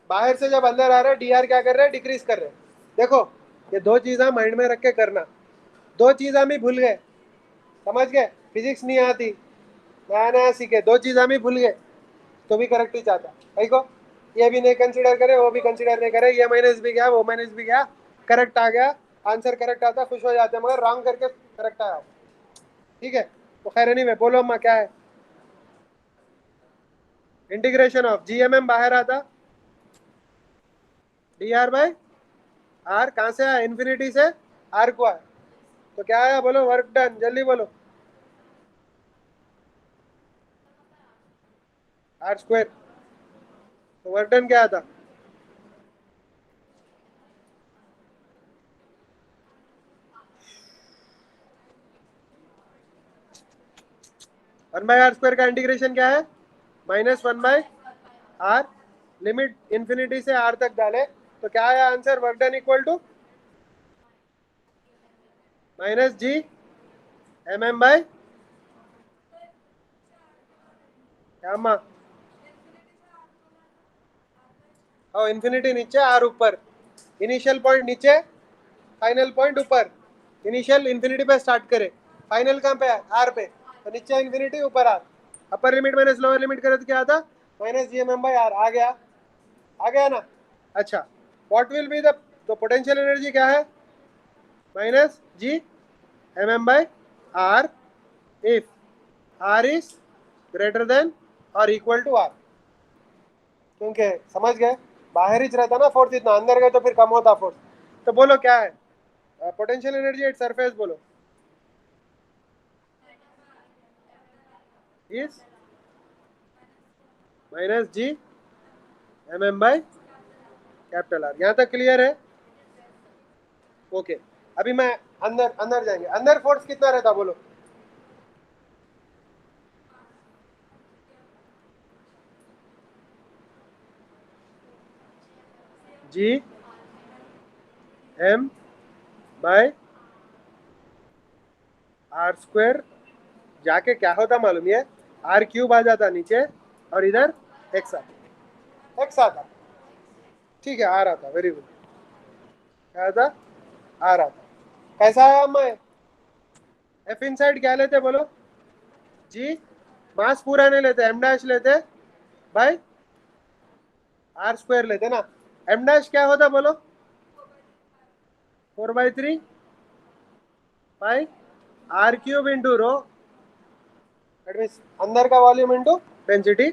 बाहर से जब अंदर आ रहा है dr क्या कर रहे हैं, डिक्रीज कर रहे हैं। देखो ये दो चीज़ें माइंड में रख के करना, दो चीज़ हम ही भूल गए, समझ गए, फिजिक्स नहीं आती, नया नया सीखे, दो चीज़ हम ही भूल गए तो भी करेक्ट ही चाहता, कहीं को ये भी नहीं कंसिडर करे, वो भी कंसिडर नहीं करे, ये माइनस भी गया वो माइनस भी गया, करेक्ट आ गया, आंसर करेक्ट आता, खुश हो जाते हैं, मगर रॉन्ग करके करेक्ट आया, ठीक है। तो खैर नहीं, मैं बोलो अम्मा क्या है, इंटीग्रेशन ऑफ GMM बाहर आता, dr/r कहाँ से आया, इन्फिनिटी से r को आया, तो क्या आया बोलो, वर्क डन, जल्दी बोलो, r²। तो वर्क डन क्या आता, 1/r² का इंटीग्रेशन क्या है, -1/r, लिमिट इंफिनिटी से r तक डाले, तो क्या आया answer, work done equal to minus G M M by gamma. और इन्फिनिटी नीचे आर ऊपर, इनिशियल पॉइंट नीचे फाइनल पॉइंट ऊपर। इनिशियल इन्फिनिटी पे स्टार्ट करे, फाइनल कहाँ पे है आर पे, तो नीचे इन्फिनिटी ऊपर R. Upper limit minus lower limit करे तो क्या आता, minus G M M by R. आ गया ना। अच्छा, what will be the potential energy क्या है, minus G M M by R if R is greater than और इक्वल टू आर। क्योंकि समझ गए, बाहर ही रहता ना फोर्स, इतना अंदर गए तो फिर कम होता फोर्स। तो बोलो क्या है पोटेंशियल एनर्जी एट सरफेस, बोलो is minus G M M by capital R. यहाँ तक क्लियर है? ओके अभी मैं अंदर अंदर जाएंगे। अंदर फोर्स कितना रहता बोलो, G M by R square. जाके क्या होता मालूम, ये आर क्यूब आ जाता नीचे और इधर एक्स आता, एक्स आता। ठीक है, आ रहा था, वेरी गुड। क्या था, आ रहा था। कैसा आया मैं, एफ इनसाइड क्या लेते बोलो, जी मास पूरा नहीं लेते, एम डैश लेते बाय आर स्क्वायर लेते ना। एम डैश क्या होता बोलो, 4/3 by R cube into rho, that means अंदर का वॉल्यूम इंटू डेंसिटी।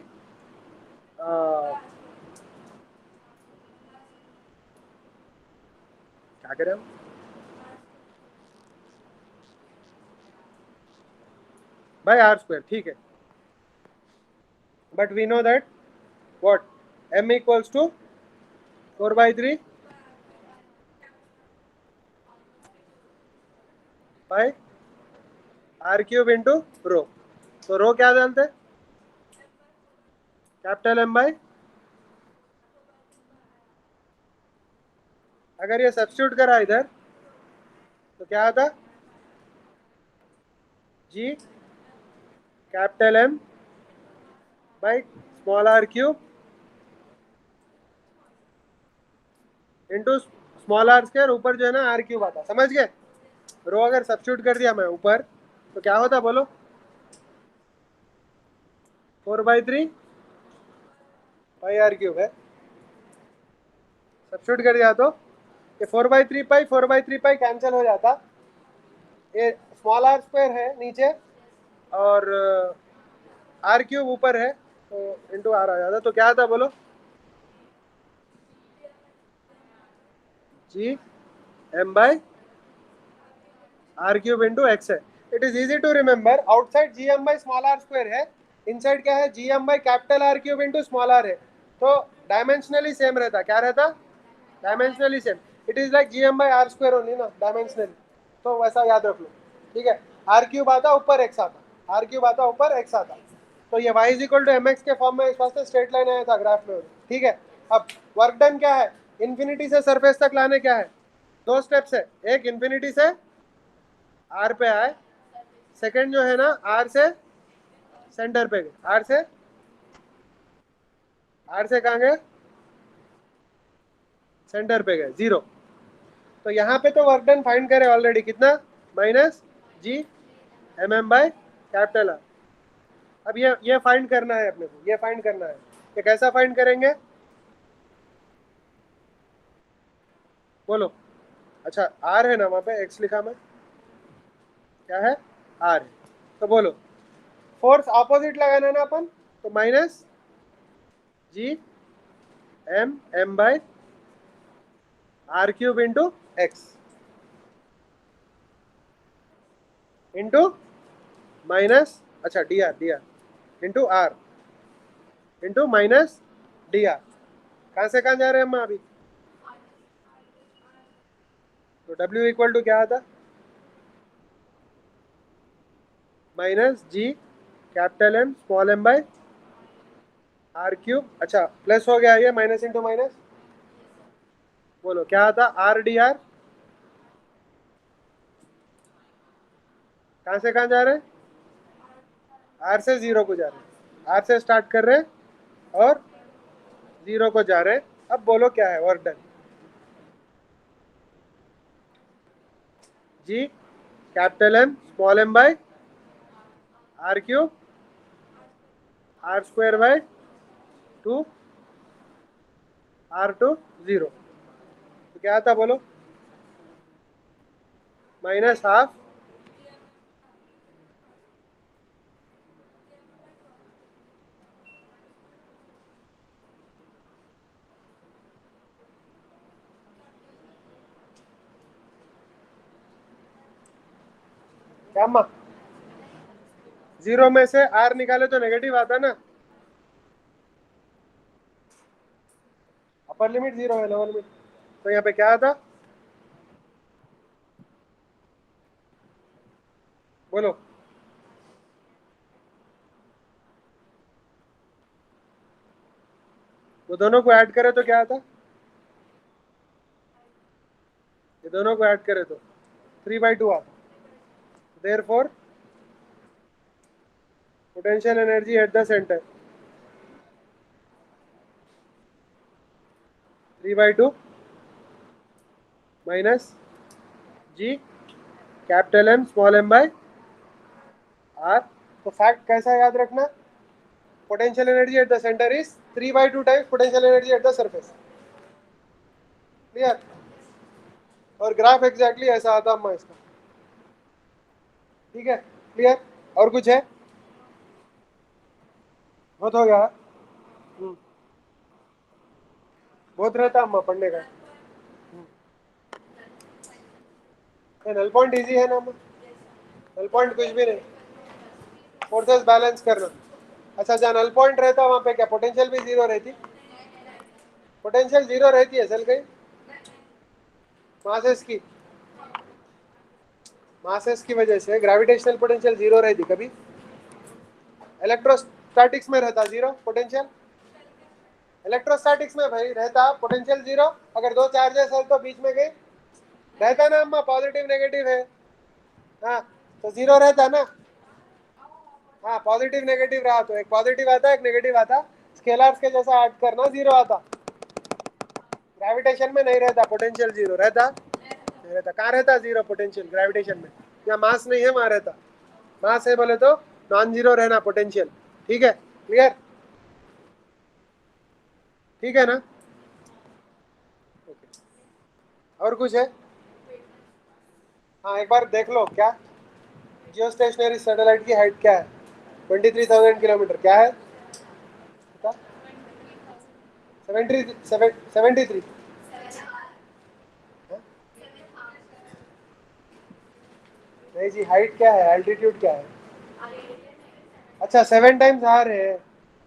क्या करें हम, बाय आर स्क्वायर, ठीक है। But we know that what m equals to 4/3 by R cube into rho. तो रो क्या डालते, कैपिटल एम बाय, अगर ये सब्स्टिट्यूट करा इधर तो क्या आता, G capital M by small R cube into small R square. ऊपर जो है ना आर क्यूब आता, समझ गए। रो अगर सब्स्टिट्यूट कर दिया मैं ऊपर तो क्या होता बोलो, 4/3 पाई आर क्यूब है। सब्स्टिट्यूट कर दिया तो ये 4/3 पाई कैंसिल हो जाता। ये स्मॉल आर स्क्वायर है नीचे और आर क्यूब ऊपर है, तो इंटू आर आ जाता। तो क्या आता बोलो, G M by R cube into X है। It is easy to remember, outside G M by small R square है, इनसाइड क्या है, G M by capital R cube into small are है। तो डायमेंशनली सेम रहता, क्या रहता, dimensionally same. It is like G M by R square only ना, dimensionally. तो वैसा याद रख लो, ठीक है। आर क्यूब आता ऊपर एक्स आता, आर क्यूब आता ऊपर एक्स आता। तो ये y is equal to M X के फॉर्म में इस वास्ते स्ट्रेट लाइन आया था ग्राफ में, ठीक है। अब वर्क डन क्या है, इन्फिनिटी से सरफेस तक लाने क्या है, दो स्टेप्स है। एक इन्फिनिटी से आर पे आए, सेकंड जो है ना आर से सेंटर पे गए, आर से कहाँ गए, सेंटर पे गए, 0। तो यहाँ पे तो वर्क डन फाइंड करे ऑलरेडी, कितना, minus G M M by capital R. अब ये फाइंड करना है अपने को, ये फाइंड करना है। ये कैसा फाइंड करेंगे बोलो। अच्छा आर है ना वहाँ पे, एक्स लिखा मैं, क्या है, आर है। तो बोलो फोर्स ऑपोजिट लगाना है ना अपन, तो minus G M M by R cube into X into minus, अच्छा D R into R into minus D R. कहाँ से कहाँ जा रहे हैं हम अभी, तो W इक्वल टू क्या आता, minus G capital M small M by R cube. अच्छा प्लस हो गया ये, माइनस इंटू माइनस, बोलो क्या आता, आर डी आर कहाँ से कहाँ जा रहे हैं? आर से जीरो को जा रहे हैं, आर से स्टार्ट कर रहे हैं और जीरो को जा रहे हैं। अब बोलो क्या है work done? G capital M small M by R cube R square by 2 R to zero. तो क्या आता बोलो? माइनस हाफ क्या अम्मा? जीरो में से आर निकाले तो नेगेटिव आता ना। अपर लिमिट जीरो है, लोअर लिमिट, तो यहाँ पे क्या आता बोलो? वो दोनों को ऐड करे तो क्या आता? ये दोनों को ऐड करे तो 3/2 आता। Therefore potential energy at the centre 3/2 minus G capital M small M by R. तो फैक्ट कैसा याद रखना? Potential energy at the centre is 3/2 times potential energy at the surface. Clear? और ग्राफ एग्जैक्टली ऐसा आता अम्मा इसका। ठीक है, क्लियर? और कुछ है? बहुत हो गया। बहुत रहता अम्मा पढ़ने का। नल पॉइंट इजी है ना अम्मा? नल पॉइंट कुछ भी नहीं, फोर्सेस बैलेंस करना। अच्छा, जहाँ नल पॉइंट रहता वहाँ पे क्या पोटेंशियल भी जीरो रहती? पोटेंशियल जीरो रहती है चल गई। मासेस की मासेस की वजह से ग्रेविटेशनल पोटेंशियल जीरो रहती कभी? इलेक्ट्रोस्टैटिक्स में रहता जीरो पोटेंशियल? इलेक्ट्रोस्टैटिक्स में भाई रहता पोटेंशियल जीरो। अगर दो चार्जेस है तो बीच में गई रहता ना अम्मा, पॉजिटिव नेगेटिव है। हाँ, तो जीरो रहता ना। हाँ, पॉजिटिव नेगेटिव रहा तो एक पॉजिटिव आता एक नेगेटिव आता, स्केलर्स के जैसा ऐड करना, जीरो आता। ग्रेविटेशन में नहीं रहता पोटेंशियल जीरो रहता, नहीं रहता। कहाँ रहता जीरो पोटेंशियल? ग्रेविटेशन में। या मास नहीं है वहां रहता। मास है बोले तो नॉन जीरो रहना पोटेंशियल। ठीक है, क्लियर? ठीक है ना? ओके, और कुछ है? हाँ, एक बार देख लो क्या जियो स्टेशनरी सैटेलाइट की हाइट क्या है? 23,000 किलोमीटर। क्या है? 73। नहीं जी, हाइट क्या है? एल्टीट्यूड क्या है? अच्छा, 7 टाइम्स आर है,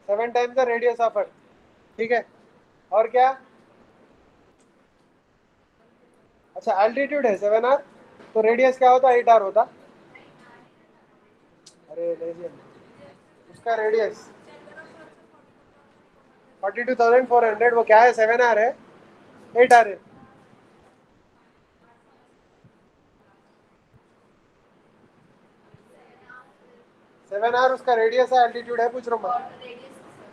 7 times the radius of earth. ठीक है, और क्या? अच्छा, एल्टीट्यूड है 7 आर, तो रेडियस क्या होता? 8 आर होता। अरे नहीं जी, उसका रेडियस 42,400, वो क्या है? 7 आर है, 8 आर है। 7 आर उसका रेडियस है, एल्टीट्यूड है पूछ रहा हूँ मैं।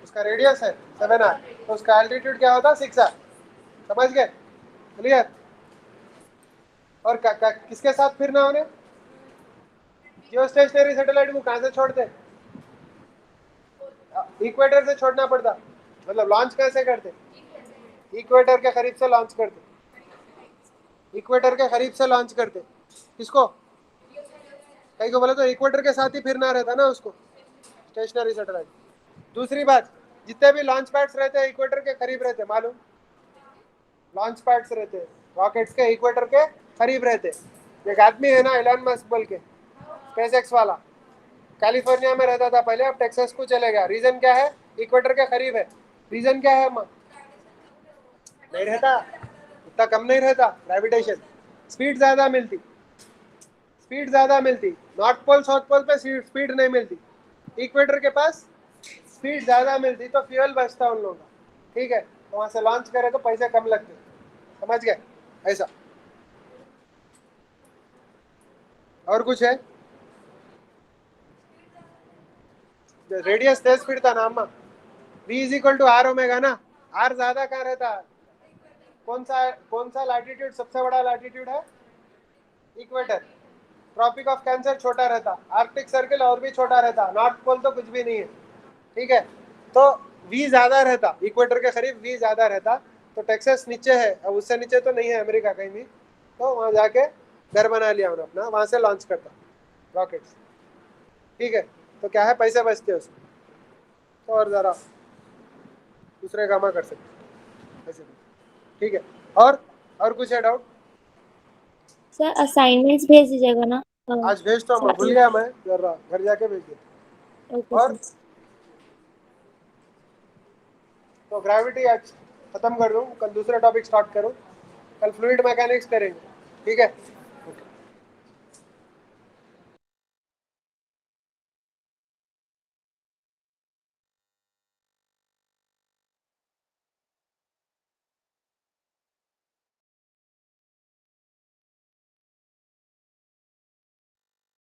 उसका रेडियस है 7 आर, तो उसका एल्टीट्यूड क्या होता? 6 आर। समझ गए? क्लियर? और किसके साथ फिरना उन्हें? जियो स्टेशनरी सैटेलाइट को कहाँ से छोड़ते? इक्वेटर से छोड़ना पड़ता। मतलब लॉन्च कैसे करते? इक्वेटर के करीब से लॉन्च करते। इक्वेटर के करीब से लॉन्च करते। किसको? कहीं को बोले तो इक्वेटर के साथ ही फिरना रहता ना उसको, स्टेशनरी सैटेलाइट। दूसरी बात, जितने भी लॉन्च पैड्स रहते हैं इक्वेटर के करीब रहते हैं, मालूम? लॉन्च पैड्स रहते हैं रॉकेट्स के इक्वेटर के करीब रहते हैं। एक आदमी है ना एलन मस्क बोल के, स्पेस एक्स वाला, कैलिफोर्निया में रहता था पहले, अब टेक्सास को चले गया। रीजन क्या है? इक्वेटर के करीब है। रीजन क्या है अम्मा? नहीं रहता, इतना कम नहीं रहता ग्रेविटेशन, स्पीड ज्यादा मिलती, स्पीड ज्यादा मिलती। नॉर्थ पोल साउथ पोल पे स्पीड नहीं मिलती, इक्वेटर के पास स्पीड ज्यादा मिलती, तो फ्यूल बचता उन लोगों का। ठीक है, तो वहां से लॉन्च करे तो पैसे कम लगते। समझ गए? ऐसा। और कुछ है? रेडियस तेज स्पीड था ना अम्मा, v is equal to R omega ना। आर ज्यादा कहाँ रहता है? कौन सा लैटिट्यूड सबसे बड़ा लैटिट्यूड है? इक्वेटर। ट्रॉपिक ऑफ कैंसर छोटा रहता, आर्कटिक सर्किल और भी छोटा रहता, नॉर्थ पोल तो कुछ भी नहीं है, ठीक है। तो v ज्यादा रहता, इक्वेटर के करीब v ज्यादा रहता। तो टेक्सास नीचे है, अब उससे नीचे तो नहीं है अमेरिका कहीं भी। तो वहां जाके घर बना लिया उन्होंने अपना, वहां से लॉन्च करता रॉकेट्स, ठीक है। तो क्या है, पैसे बचते हैं उसमें, तो और जरा दूसरे कामा कर सकते ऐसे, ठीक है। और कुछ है डाउट? सर असाइनमेंट्स भेज दीजिएगा ना। आज भेज तो मैं भूल गया, मैं जरा घर जाके भेज देता। ओके और सर। तो ग्रेविटी आज खत्म कर दूँ, कल दूसरा टॉपिक स्टार्ट करूँ, कल फ्लूइड मैकेनिक्स करेंगे, ठीक है।